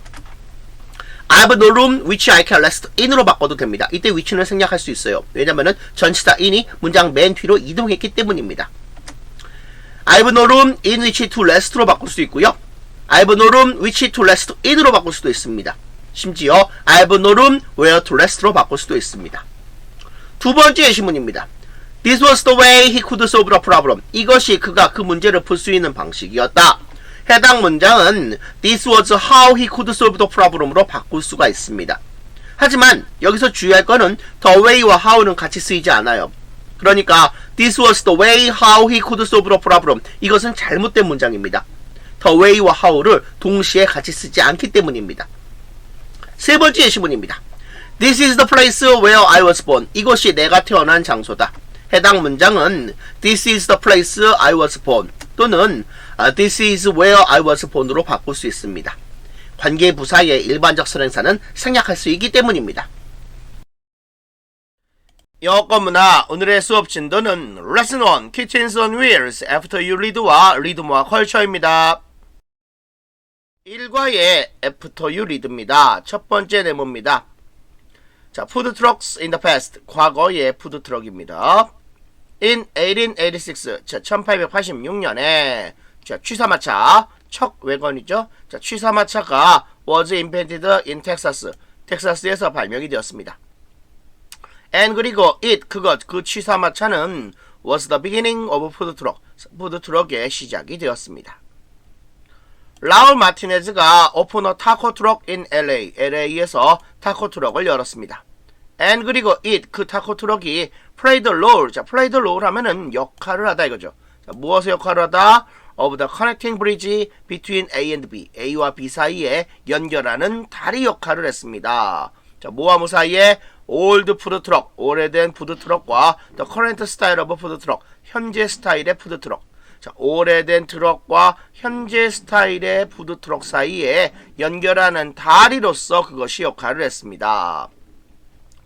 I have no room which I can rest in으로 바꿔도 됩니다. 이때 위치는 생략할 수 있어요. 왜냐면은 전치사 in이 문장 맨 뒤로 이동했기 때문입니다. I have no room in which to rest로 바꿀 수 있고요. I have no room which to rest in으로 바꿀 수도 있습니다. 심지어 I have no room where to rest로 바꿀 수도 있습니다. 두 번째 예시문입니다. This was the way he could solve the problem. 이것이 그가 그 문제를 풀 수 있는 방식이었다. 해당 문장은 This was how he could solve the problem으로 바꿀 수가 있습니다. 하지만 여기서 주의할 거는 the way와 how는 같이 쓰이지 않아요. 그러니까 This was the way how he could solve the problem. 이것은 잘못된 문장입니다. the way와 how를 동시에 같이 쓰지 않기 때문입니다. 세 번째 예시문입니다. This is the place where I was born. 이것이 내가 태어난 장소다. 해당 문장은 This is the place I was born 또는 This is where I was born으로 바꿀 수 있습니다. 관계부사의 일반적 선행사는 생략할 수 있기 때문입니다. 영어권 문화 오늘의 수업 진도는 Lesson 1 Kitchens on Wheels After You Read와 Read More Culture입니다. 1과의 After You Read입니다. 첫 번째 네모입니다. 자, Food Trucks in the Past 과거의 푸드트럭입니다. In 1886 자, 1886년에 자, 취사마차 척 외건이죠. 자, 취사마차가 was invented in Texas 텍사스에서 발명이 되었습니다. And 그리고 그 취사마차는 was the beginning of food truck 푸드트럭의 시작이 되었습니다. 라울 마티네즈가 open a taco truck in LA에서 타코 트럭을 열었습니다. And 그리고 그 타코 트럭이 played the role 자, played the role 하면은 역할을 하다 이거죠. 자, 무엇의 역할을 하다? of the connecting bridge between A and B A와 B 사이에 연결하는 다리 역할을 했습니다. 자, 뭐와 뭐 사이에? old food truck 오래된 푸드트럭과 the current style of food truck 현재 스타일의 푸드트럭 자, 오래된 트럭과 현재 스타일의 푸드트럭 사이에 연결하는 다리로서 그것이 역할을 했습니다.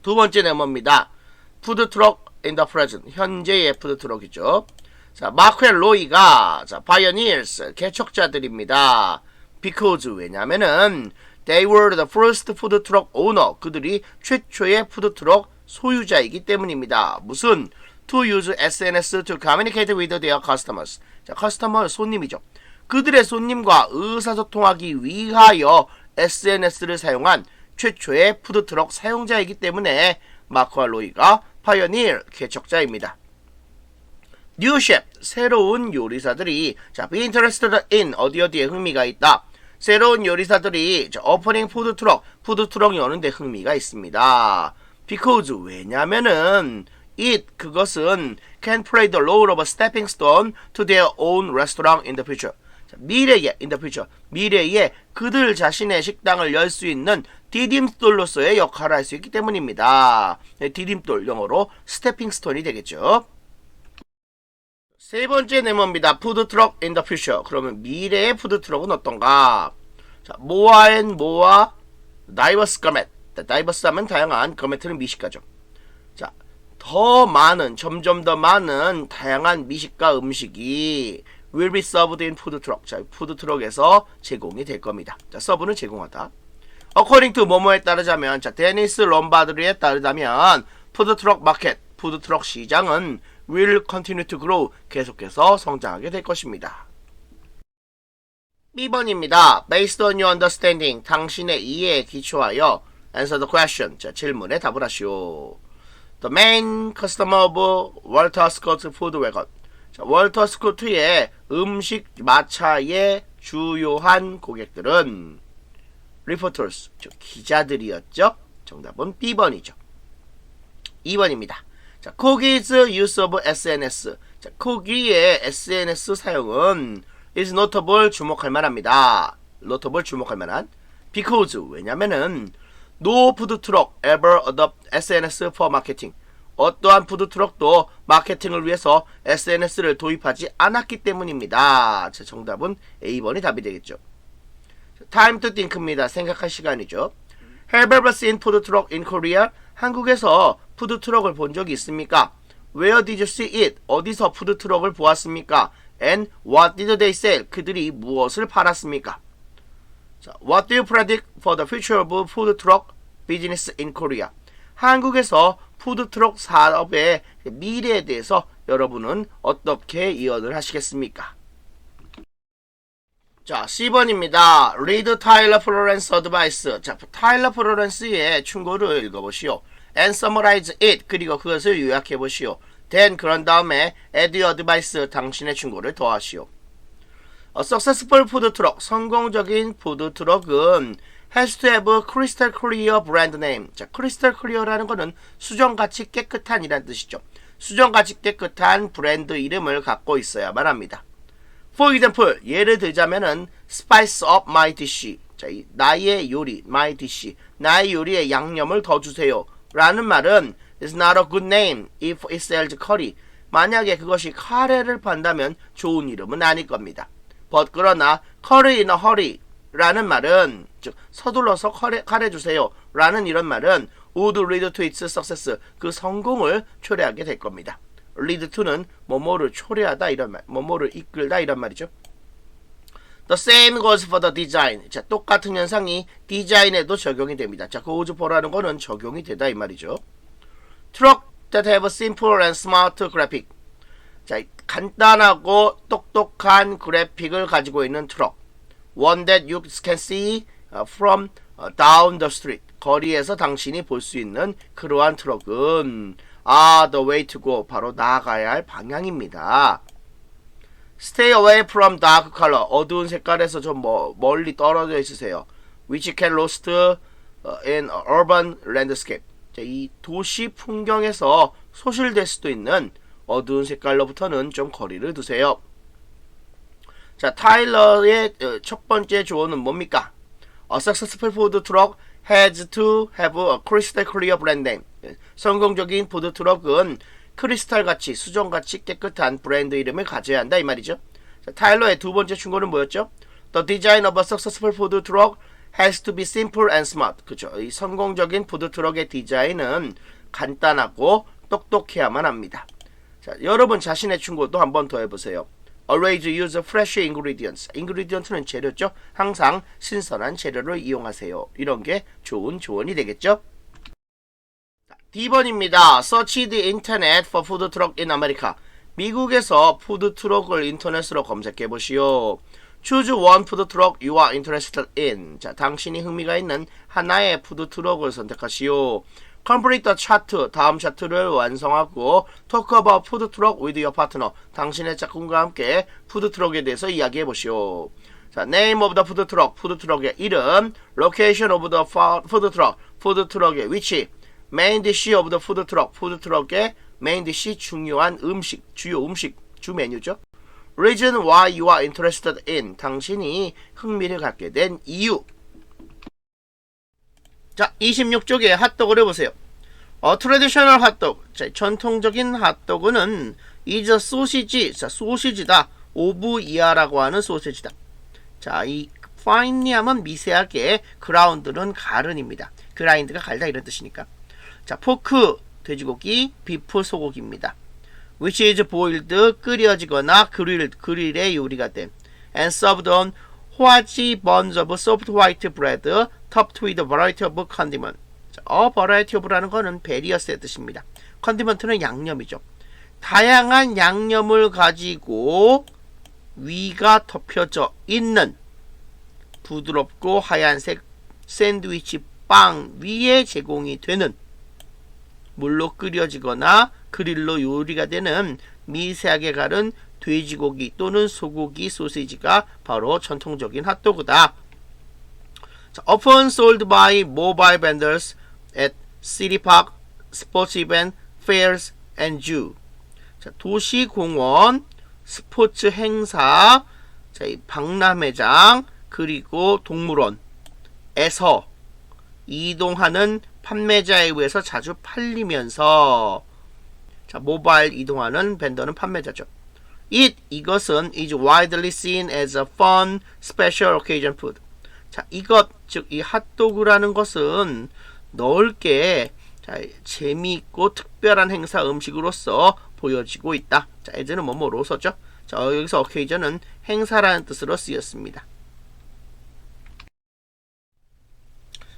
두 번째 네모입니다. 푸드트럭 in the present 현재의 푸드트럭이죠. 자, 마크 앤 로이가 자, pioneers 개척자들입니다. because 왜냐면은 they were the first food truck owner 그들이 최초의 푸드트럭 소유자이기 때문입니다. 무슨? to use SNS to communicate with their customers 자, 커스터머 손님이죠. 그들의 손님과 의사소통하기 위하여 SNS를 사용한 최초의 푸드트럭 사용자이기 때문에 마크와 로이가 파이어니어 개척자입니다. New chef, 새로운 요리사들이 be interested in 어디에 흥미가 있다. 새로운 요리사들이 오프닝 푸드트럭 여는데 흥미가 있습니다. Because 왜냐면은 그것은 can play the role of a stepping stone to their own restaurant in the future. 미래에 그들 자신의 식당을 열 수 있는 디딤돌로서의 역할을 할 수 있기 때문입니다. 디딤돌 영어로 스태핑 스톤이 되겠죠. 세 번째 네모입니다. 푸드트럭 in the future. 그러면 미래의 푸드트럭은 어떤가? 자, 모아 다이버스 거멧. 다이버스 하면 다양한, 거멧은 미식가죠. 자, 점점 더 많은 다양한 미식가 음식이 will be served in 푸드트럭. 자, 푸드트럭에서 제공이 될 겁니다. 자, 서브는 제공하다. According to 뭐뭐에 따르자면, 자, 데니스 롬바드리에 따르자면, 푸드트럭 시장은 will continue to grow. 계속해서 성장하게 될 것입니다. B번입니다. Based on your understanding. 당신의 이해에 기초하여 answer the question. 자, 질문에 답을 하시오. The main customer of Walter Scott Food Wagon. 자, 월터 스코트의 음식 마차의 주요한 고객들은 reporters, 기자들이었죠. 정답은 B번이죠. 2번입니다. 자, Cookie's use of SNS. 자, Cookie의 SNS 사용은 is notable, 주목할 만합니다. notable, 주목할 만한. Because, 왜냐면은 no food truck ever adopt SNS for marketing. 어떠한 푸드트럭도 마케팅을 위해서 SNS를 도입하지 않았기 때문입니다. 자, 정답은 A번이 답이 되겠죠. Time to think입니다. 생각할 시간이죠. Have you ever seen food truck in Korea? 한국에서 푸드트럭을 본 적이 있습니까? Where did you see it? 어디서 푸드트럭을 보았습니까? And what did they sell? 그들이 무엇을 팔았습니까? 자, What do you predict for the future of food truck business in Korea? 한국에서 푸드트럭 사업의 미래에 대해서 여러분은 어떻게 예언을 하시겠습니까? 자, C번입니다. Read Tyler Florence advice. 자, 타일러 플로렌스의 충고를 읽어보시오. And summarize it. 그리고 그것을 요약해보시오. Then 그런 다음에 add your advice. 당신의 충고를 더하시오. A successful food truck. 성공적인 푸드트럭은 has to have a crystal clear brand name. 자, crystal clear라는 거는 수정같이 깨끗한 이란 뜻이죠. 수정같이 깨끗한 브랜드 이름을 갖고 있어야만 합니다. For example, 예를 들자면은 spice up my dish. 자, 나의 요리, my dish. 나의 요리에 양념을 더 주세요. 라는 말은 is not a good name if it sells curry. 만약에 그것이 카레를 판다면 좋은 이름은 아닐 겁니다. But 그러나 curry in a hurry 라는 말은, 즉 서둘러서 카레 주세요 라는 이런 말은 would lead to its success. 그 성공을 초래하게 될 겁니다. lead to는 뭐뭐를 초래하다 이런 말, 뭐뭐를 이끌다 이런 말이죠. The same goes for the design. 자, 똑같은 현상이 디자인에도 적용이 됩니다. 자, goes for라는 거는 적용이 되다 이 말이죠. Truck that have a simple and smart graphic. 자, 간단하고 똑똑한 그래픽을 가지고 있는 트럭. One that you can see from down the street. 거리에서 당신이 볼 수 있는 그러한 트럭은 the way to go. 바로 나아가야 할 방향입니다. Stay away from dark color. 어두운 색깔에서 좀 멀리 떨어져 있으세요. Which can lost in urban landscape. 자, 이 도시 풍경에서 소실될 수도 있는 어두운 색깔로부터는 좀 거리를 두세요. 자, 타일러의 첫 번째 조언은 뭡니까? A successful food truck has to have a crystal clear brand name. 성공적인 푸드 트럭은 크리스탈같이 수정같이 깨끗한 브랜드 이름을 가져야 한다 이 말이죠. 자, 타일러의 두 번째 충고는 뭐였죠? The design of a successful food truck has to be simple and smart. 그죠? 이 성공적인 푸드 트럭의 디자인은 간단하고 똑똑해야만 합니다. 자, 여러분 자신의 충고도 한번 더 해보세요. Always use fresh ingredients. ingredient는 재료죠. 항상 신선한 재료를 이용하세요. 이런 게 좋은 조언이 되겠죠. D번입니다. Search the internet for food truck in America. 미국에서 푸드 트럭을 인터넷으로 검색해 보시오. Choose one food truck you are interested in. 자, 당신이 흥미가 있는 하나의 푸드 트럭을 선택하시오. Complete the chart. 다음 차트를 완성하고 Talk about food truck with your partner. 당신의 짝꿍과 함께 푸드 트럭에 대해서 이야기해 보시오. 자, name of the food truck. 푸드 트럭의 이름. Location of the food truck. 푸드 트럭의 위치. Main dish of the food truck. 푸드 트럭의 메인 디시 중요한 음식, 주요 음식, 주 메뉴죠. Reason why you are interested in. 당신이 흥미를 갖게 된 이유. 자, 26쪽에 핫도그를 보세요. traditional 핫도그. 자, 전통적인 핫도그는 is a sausage. 자, 소시지다. 오브 이하라고 하는 소시지다. 자, 이 finely 하면 미세하게, 그라운드는 갈은입니다. 그라인드가 갈다 이런 뜻이니까. 자, 포크 돼지고기, 비프 소고기입니다. Which is boiled 끓여지거나 그릴에 요리가 된 and served on 호아지 buns of soft white bread topped with a variety of condiment. 자, variety of라는 거는 various의 뜻입니다. condiment는 양념이죠. 다양한 양념을 가지고 위가 덮여져 있는 부드럽고 하얀색 샌드위치 빵 위에 제공이 되는 물로 끓여지거나 그릴로 요리가 되는 미세하게 갈은 돼지고기 또는 소고기 소시지가 바로 전통적인 핫도그다. 자, often sold by mobile vendors at city park, sports event, fairs, and zoo. 자, 도시 공원, 스포츠 행사, 자, 박람회장, 그리고 동물원에서 이동하는 판매자에 의해서 자주 팔리면서, 자, 모바일 이동하는 벤더는 판매자죠. 이것은 is widely seen as a fun special occasion food. 자, 이것, 즉 이 핫도그라는 것은 넓게, 자, 재미있고 특별한 행사 음식으로서 보여지고 있다. 자, as는 뭐뭐로 써죠. 자, 여기서 occasion은 행사라는 뜻으로 쓰였습니다.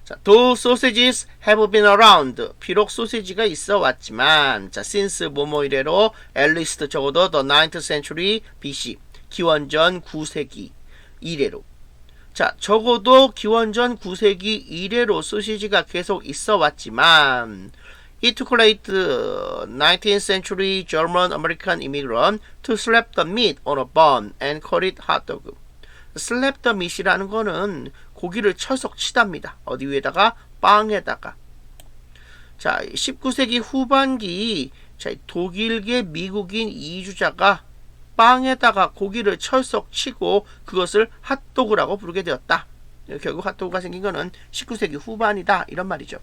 자, though sausages have been around. 비록 소시지가 있어 왔지만, 자, since 뭐뭐 이래로 at least 적어도 the 9th century BC. 기원전 9세기 이래로. 자, 적어도 기원전 9세기 이래로 소시지가 계속 있어 왔지만, it took late 19th century German American immigrant to slap the meat on a bun and call it hot dog. slap the meat이라는 거는 고기를 철썩 치답니다. 어디 위에다가? 빵에다가. 자, 19세기 후반기, 자, 독일계 미국인 이주자가 빵에다가 고기를 철썩 치고 그것을 핫도그라고 부르게 되었다. 결국 핫도그가 생긴 거는 19세기 후반이다 이런 말이죠.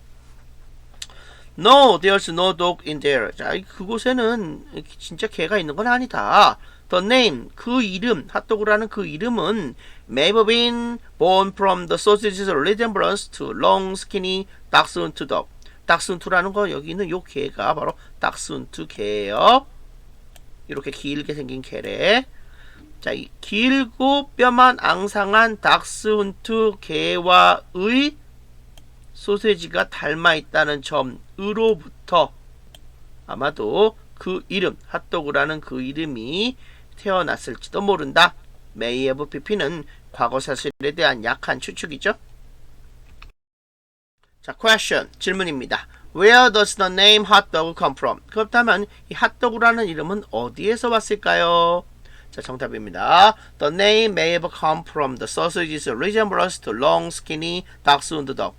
No, there's no dog in there. 자, 그곳에는 진짜 개가 있는 건 아니다. The name, 그 이름, 핫도그라는 그 이름은 may have been born from the sausage's resemblance to long, skinny dachshund dog. dachshund라는 거 여기 있는 요 개가 바로 dachshund 개예요. 이렇게 길게 생긴 개래. 자, 이 길고 뼈만 앙상한 dachshund 개와의 소세지가 닮아 있다는 점으로부터 아마도 그 이름, 핫도그라는 그 이름이 태어났을지도 모른다. may have pp는 과거 사실에 대한 약한 추측이죠. 자, question, 질문입니다. Where does the name hot dog come from? 그렇다면 이 핫도그라는 이름은 어디에서 왔을까요? 자, 정답입니다. The name may have come from the sausage's resemblance to long, skinny dachshund dog.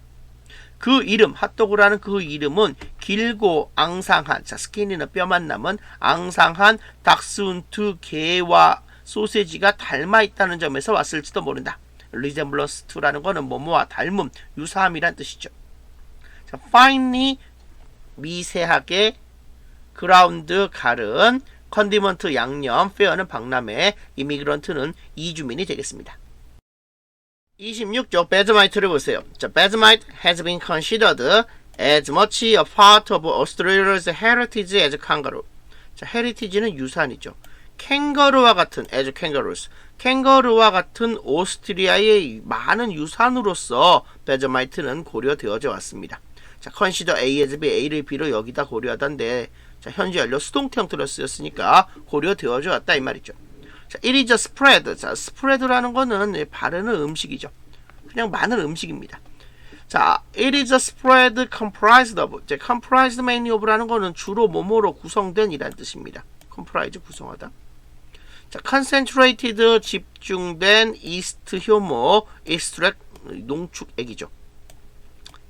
그 이름, 핫도그라는 그 이름은 길고 앙상한, 자, 스키니는 뼈만 남은 앙상한 닥스훈트 개와 소세지가 닮아 있다는 점에서 왔을지도 모른다. resemblance to라는 거는 뭐뭐와 닮음, 유사함이란 뜻이죠. 자, finely, 미세하게, 그라운드, 갈은, 컨디먼트, 양념, 페어는 박람회, 이미그런트는 이주민이 되겠습니다. 26쪽 베즈마이트를 보세요. 자, 베즈마이트 has been considered as much a part of Australia's heritage as kangaroo. 자, heritage는 유산이죠. 캥거루와 같은 as kangaroos. 캥거루와 같은 오스트리아의 많은 유산으로서 베즈마이트는 고려되어져 왔습니다. 자, consider A as B, A를 B로 여기다 고려하던데, 자, 현재 완료 수동태 형태로 쓰였으니까 고려되어져 왔다 이 말이죠. 자, it is spread. 자, spread라는 거는 바르는 음식이죠. 그냥 많은 음식입니다. 자, it is spread comprised of. 자, comprised mainly of라는 거는 주로 뭐뭐로 구성된 이란 뜻입니다. comprise 구성하다. 자, concentrated 집중된 yeast 효모 extract 농축액이죠.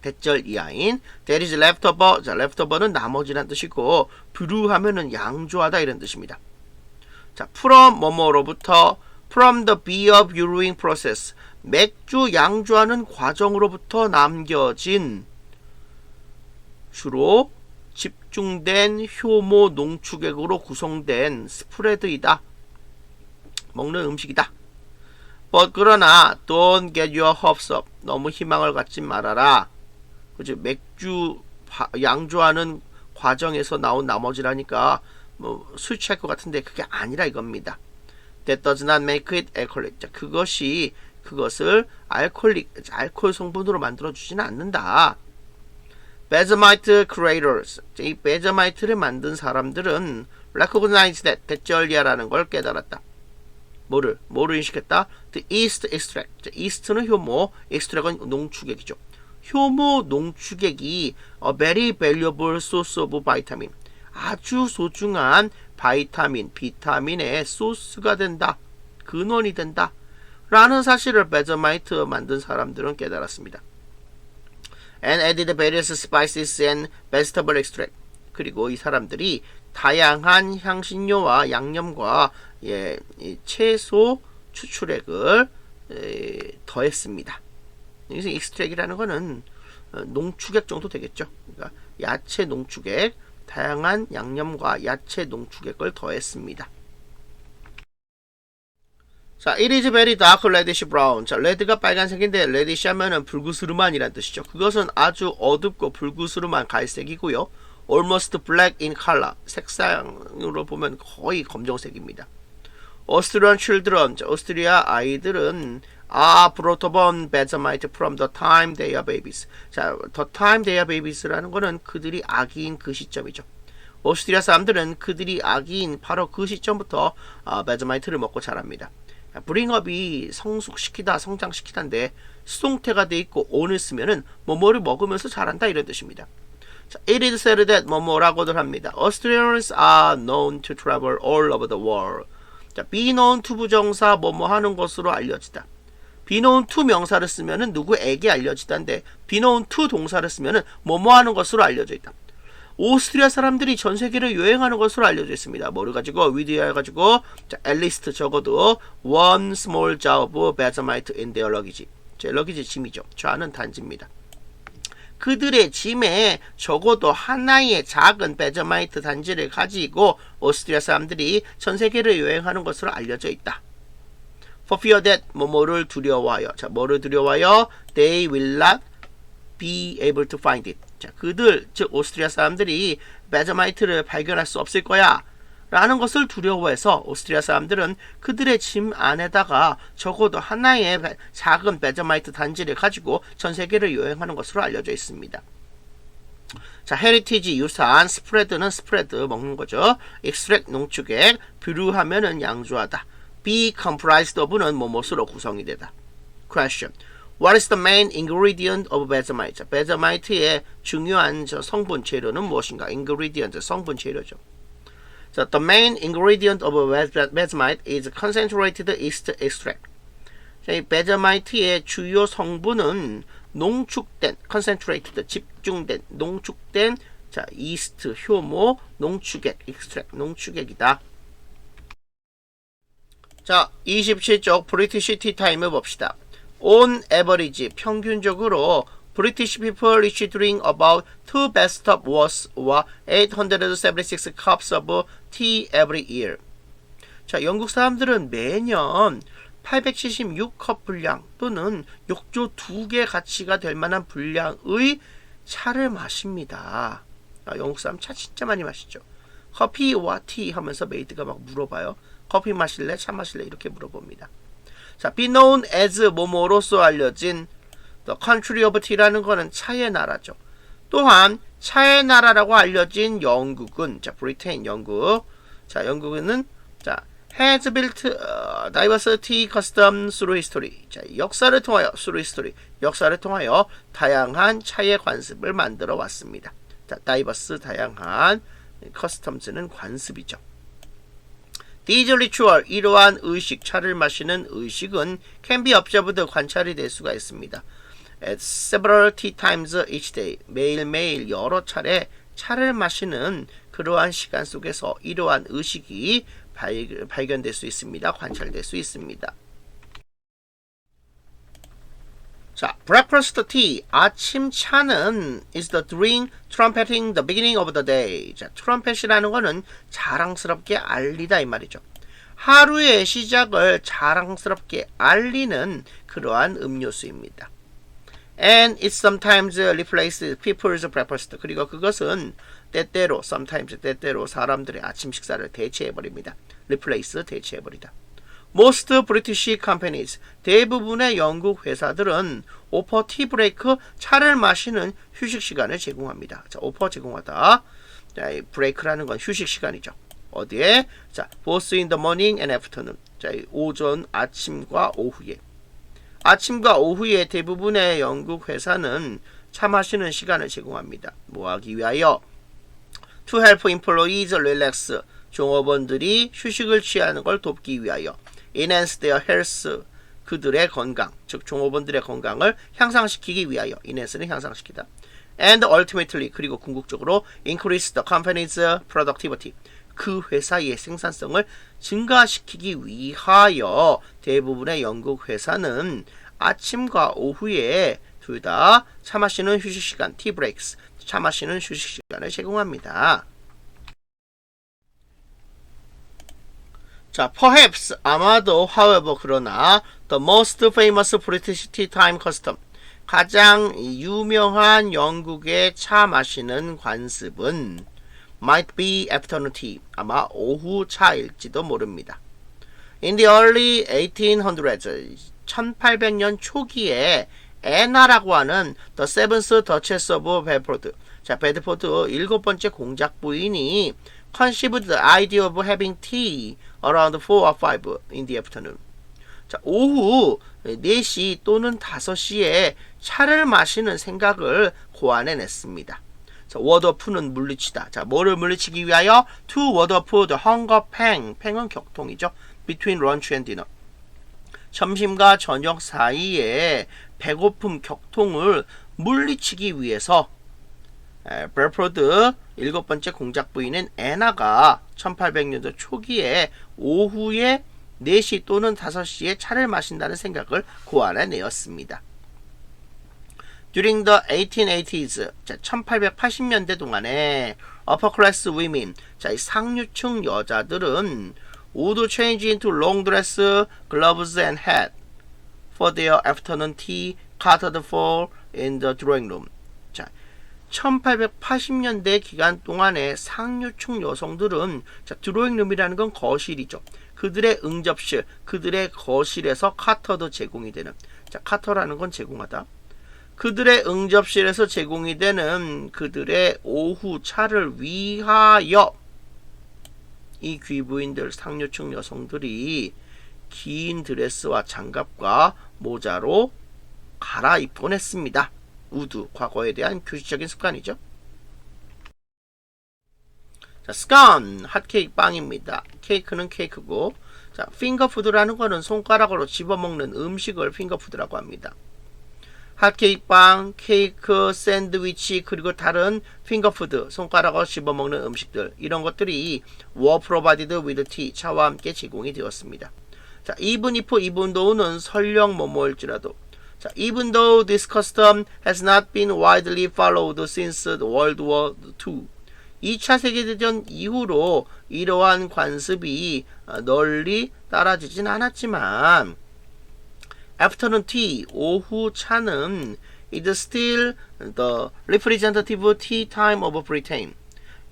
대절 이하인 that is leftover. 자, leftover는 나머지란 뜻이고 brew하면은 양조하다 이런 뜻입니다. 자, from 뭐뭐로부터 from the beer brewing process. 맥주 양조하는 과정으로부터 남겨진 주로 집중된 효모 농축액으로 구성된 스프레드이다. 먹는 음식이다. But 그러나 don't get your hopes up. 너무 희망을 갖지 말아라. 그죠? 맥주 양조하는 과정에서 나온 나머지라니까 뭐 술 취할 것 같은데 그게 아니라 이겁니다. That does not make it alcoholic. 자, 그것을 알코올 성분으로 만들어주지는 않는다. Vegemite creators. 이 베저마이트를 만든 사람들은 recognize that. 대절이야라는 걸 깨달았다. 뭐를 인식했다? The yeast extract. 자, yeast는 효모, extract은 농축액이죠. 효모 농축액이 a very valuable source of vitamin. 아주 소중한 비타민의 소스가 된다. 근원이 된다. 라는 사실을 베저마이트 만든 사람들은 깨달았습니다. And added various spices and vegetable extract. 그리고 이 사람들이 다양한 향신료와 양념과 채소 추출액을 더했습니다. 여기서 익스트랙이라는 거는 농축액 정도 되겠죠. 그러니까 야채 농축액, 다양한 양념과 야채 농축액을 더했습니다. 자, it is very dark reddish brown. 자, 레드가 빨간색인데 reddish 하면은 불구스름한이란 뜻이죠. 그것은 아주 어둡고 불구스름한 갈색이고요. almost black in color. 색상으로 보면 거의 검정색입니다. Austrian children. 자, 오스트리아 아이들은 are brought upon Vegemite from the time they are babies. 자, the time they are babies라는 거는 그들이 아기인 그 시점이죠. 오스트리아 사람들은 그들이 아기인 바로 그 시점부터 베저마이트를 먹고 자랍니다. 브링업이 성숙시키다, 성장시키다인데 수동태가 돼 있고 on을 쓰면은 뭐뭐를 먹으면서 자란다 이런 뜻입니다. 자, it is said that 뭐뭐라고들 합니다. Austrians are known to travel all over the world. 자, be known to 부정사 뭐뭐 하는 것으로 알려지다. be known to 명사를 쓰면은 누구에게 알려지다인데 be known to 동사를 쓰면은 뭐뭐 하는 것으로 알려져 있다. 오스트리아 사람들이 전 세계를 여행하는 것으로 알려져 있습니다. 뭐를 가지고 위드에 가지고 자, at least 적어도 one small jar of Vegemite in their luggage. 제 luggage 짐이죠. 좌는 단지입니다. 그들의 짐에 적어도 하나의 작은 베저마이트 단지를 가지고 오스트리아 사람들이 전 세계를 여행하는 것으로 알려져 있다. For fear that 뭐뭐를 두려워하여. 자, 뭐를 두려워하여? They will not be able to find it. 자, 그들, 즉 오스트리아 사람들이 베저마이트를 발견할 수 없을 거야 라는 것을 두려워해서 오스트리아 사람들은 그들의 짐 안에다가 적어도 하나의 작은 베저마이트 단지를 가지고 전 세계를 여행하는 것으로 알려져 있습니다. 자, 헤리티지 유산, 스프레드는 스프레드 먹는 거죠. 익스트랙 농축액, 브루하면은 양조하다. be comprised of는 뭐뭐로 구성이 되다. Question. What is the main ingredient of Vegemite? 베저마이트의 중요한 성분 재료는 무엇인가? ingredient, 성분 재료죠. 자, the main ingredient of Vegemite is concentrated yeast extract. 자, 이 베저마이트의 주요 성분은 농축된, concentrated, 집중된, 농축된, 자, yeast, 효모, 농축액, extract, 농축액이다. 자, 27쪽 브리티시 티타임을 봅시다. On average, 평균적으로 British people each drink about 2 bathtub worth or 876 cups of tea every year. 자, 영국 사람들은 매년 876컵 분량 또는 욕조 2개 가치가 될 만한 분량의 차를 마십니다. 영국 사람 차 진짜 많이 마시죠. 커피와 티 하면서 메이드가 막 물어봐요. 커피 마실래? 차 마실래? 이렇게 물어봅니다. 자, be known as 뭐뭐로서 알려진 the country of tea라는 거는 차의 나라죠. 또한 차의 나라라고 알려진 영국은 자, 브리테인 영국. 자, 영국은 자, has built diversity custom through history. 자, 역사를 통하여 through history. 역사를 통하여 다양한 차의 관습을 만들어 왔습니다. 자, diverse 다양한 customs는 관습이죠. These ritual 이러한 의식, 차를 마시는 의식은 can be observed 관찰이 될 수가 있습니다. At several tea times each day 매일매일 여러 차례 차를 마시는 그러한 시간 속에서 이러한 의식이 발견될 수 있습니다. 관찰될 수 있습니다. 자, breakfast tea, 아침 차는 is the drink trumpeting the beginning of the day. 자, 트럼펫이라는 거는 자랑스럽게 알리다 이 말이죠. 하루의 시작을 자랑스럽게 알리는 그러한 음료수입니다. And it sometimes replaces people's breakfast. 그리고 그것은 때때로, sometimes 때때로 사람들의 아침 식사를 대체해버립니다. replace, 대체해버리다. Most British companies, 대부분의 영국 회사들은 offer tea break, 차를 마시는 휴식 시간을 제공합니다. 자, offer 제공하다. 자, 이 break라는 건 휴식 시간이죠. 어디에? 자, both in the morning and afternoon. 자, 오전, 아침과 오후에. 아침과 오후에 대부분의 영국 회사는 차 마시는 시간을 제공합니다. 뭐 하기 위하여? To help employees relax. 종업원들이 휴식을 취하는 걸 돕기 위하여. Enhance their health. 그들의 건강, 즉 종업원들의 건강을 향상시키기 위하여. enhance는 향상시키다. And ultimately, 그리고 궁극적으로 increase the company's productivity. 그 회사의 생산성을 증가시키기 위하여 대부분의 영국 회사는 아침과 오후에 둘 다 차 마시는 휴식 시간, tea breaks, 차 마시는 휴식 시간을 제공합니다. 자, perhaps, 아마도, however, 그러나 the most famous British tea time custom, 가장 유명한 영국의 차 마시는 관습은 might be afternoon tea, 아마 오후 차일지도 모릅니다. In the early 1800s, 1800년 초기에 애나라고 하는 The Seventh Duchess of Bedford, 자, 베드포드 일곱 번째 공작 부인이 conceived the idea of having tea around 4 or 5 in the afternoon. 자, 오후 4시 또는 5시에 차를 마시는 생각을 고안해냈습니다. 자, ward off는 물리치다. 자, 뭐를 물리치기 위하여? To ward off the hunger pang. 팽은 격통이죠. Between lunch and dinner. 점심과 저녁 사이에 배고픔, 격통을 물리치기 위해서 베드포드 일곱 번째 공작 부인인 애나가 1800년도 초기에 오후에 4시 또는 5시에 차를 마신다는 생각을 고안해내었습니다. During the 1880s, 자, 1880년대 동안에 upper class women, 자, 이 상류층 여자들은 would change into long dress, gloves and hat for their afternoon tea catered for in the drawing room. 자, 1880년대 기간 동안에 상류층 여성들은, 자, 드로잉룸이라는 건 거실이죠. 그들의 응접실, 그들의 거실에서 카터도 제공이 되는, 자, 카터라는 건 제공하다. 그들의 응접실에서 제공이 되는 그들의 오후 차를 위하여 이 귀부인들, 상류층 여성들이 긴 드레스와 장갑과 모자로 갈아입곤 했습니다. 우드, 과거에 대한 규칙적인 습관이죠. 자, scone, 핫케이크 빵입니다. 케이크는 케이크고, 자, 핑거푸드라는 거는 손가락으로 집어먹는 음식을 핑거푸드라고 합니다. 핫케이크 빵, 케이크, 샌드위치, 그리고 다른 핑거푸드, 손가락으로 집어먹는 음식들, 이런 것들이 were provided with tea, 차와 함께 제공이 되었습니다. 자, even if, even though는 설령 뭐뭐일지라도, 자, even though this custom has not been widely followed since World War II, 2차 세계대전 이후로 이러한 관습이 널리 따라지진 않았지만, afternoon tea, 오후 차는 is still the representative tea time of Britain.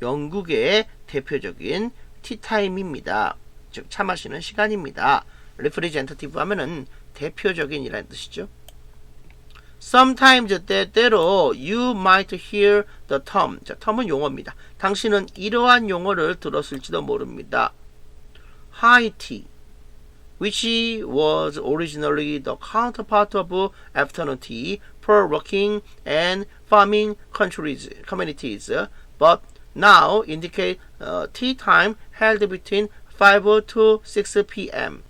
영국의 대표적인 티타임입니다. 즉, 차 마시는 시간입니다. representative 하면은 대표적인이라는 뜻이죠. Sometimes, 때때로 you might hear the term. 자, term은 용어입니다. 당신은 이러한 용어를 들었을지도 모릅니다. high tea, which was originally the counterpart of afternoon tea for working and farming communities, but now indicate tea time held between 5 to 6 p.m.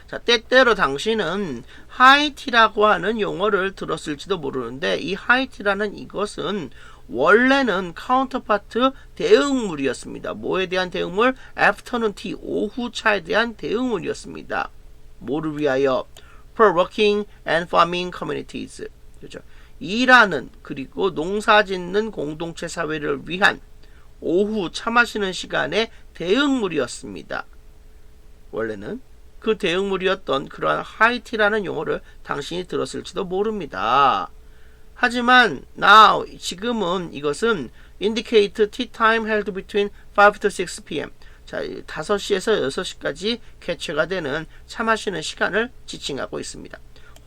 자, 때때로 당신은 하이티라고 하는 용어를 들었을지도 모르는데 이 하이티라는 이것은 원래는 카운터파트 대응물이었습니다. 뭐에 대한 대응물? 애프터눈 티, 오후차에 대한 대응물이었습니다. 뭐를 위하여? For working and farming communities. 그렇죠? 일하는 그리고 농사짓는 공동체 사회를 위한 오후 차 마시는 시간의 대응물이었습니다. 원래는 그 대응물이었던 그러한 하이티라는 용어를 당신이 들었을지도 모릅니다. 하지만 now 지금은 이것은 indicate tea time held between 5 to 6 p.m. 자, 5시에서 6시까지 개최가 되는 차 마시는 시간을 지칭하고 있습니다.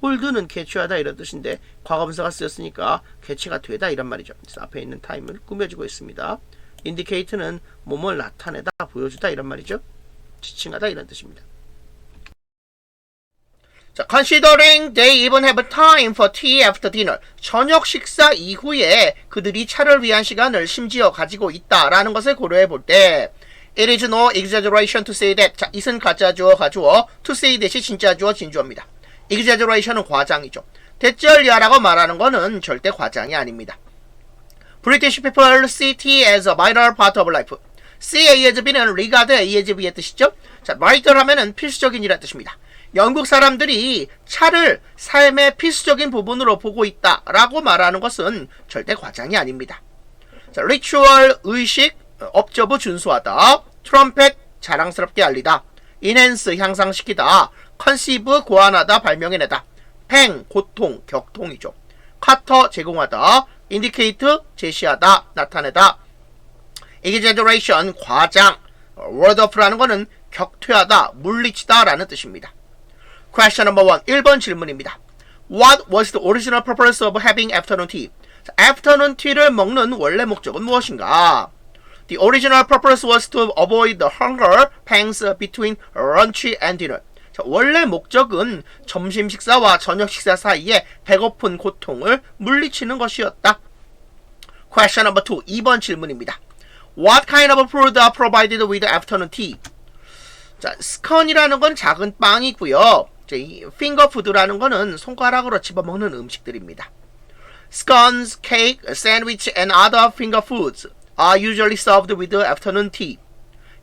홀드는 개최하다 이런 뜻인데 과거분사가 쓰였으니까 개최가 되다 이란 말이죠. 그래서 앞에 있는 타임을 꾸며주고 있습니다. indicate는 몸을 나타내다 보여주다 이란 말이죠. 지칭하다 이런 뜻입니다. 자, considering they even have time for tea after dinner. 저녁 식사 이후에 그들이 차를 위한 시간을 심지어 가지고 있다라는 것을 고려해 볼 때 it is no exaggeration to say that. 자, it은 가짜 주어 가주어, to say that이 진짜 주어 진주어입니다. exaggeration은 과장이죠. 대절리아라고 말하는 것은 절대 과장이 아닙니다. British people see tea as a vital part of life. see A as B는 regard A as B의 뜻이죠. 자, vital 하면은 필수적인 이란 뜻입니다. 영국 사람들이 차를 삶의 필수적인 부분으로 보고 있다라고 말하는 것은 절대 과장이 아닙니다. 자, ritual 의식, 업저브 준수하다, 트럼펫 자랑스럽게 알리다, enhance 향상시키다, conceive 고안하다 발명해내다, pain 고통 격통이죠. cutter 제공하다, indicate 제시하다 나타내다, exaggeration 과장, word off라는 것은 격퇴하다 물리치다 라는 뜻입니다. Question number 1. 1번 질문입니다. What was the original purpose of having afternoon tea? 자, afternoon tea를 먹는 원래 목적은 무엇인가? The original purpose was to avoid the hunger pangs between lunch and dinner. 자, 원래 목적은 점심 식사와 저녁 식사 사이에 배고픈 고통을 물리치는 것이었다. Question number 2. 2번 질문입니다. What kind of food are provided with afternoon tea? 자, 스콘이라는 건 작은 빵이고요. 이 핑거푸드라는 거는 손가락으로 집어먹는 음식들입니다. Scones, cake, sandwich, and other finger foods are usually served with afternoon tea.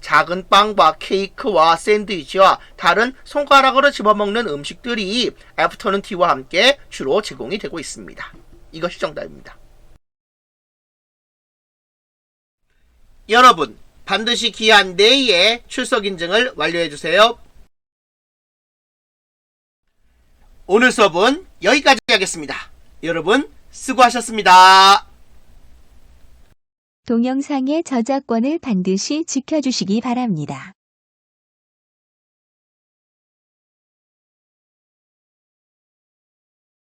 작은 빵과 케이크와 샌드위치와 다른 손가락으로 집어먹는 음식들이 afternoon tea와 함께 주로 제공이 되고 있습니다. 이것이 정답입니다. 여러분, 반드시 기한 내에 출석 인증을 완료해주세요. 오늘 수업은 여기까지 하겠습니다. 여러분, 수고하셨습니다. 동영상의 저작권을 반드시 지켜주시기 바랍니다.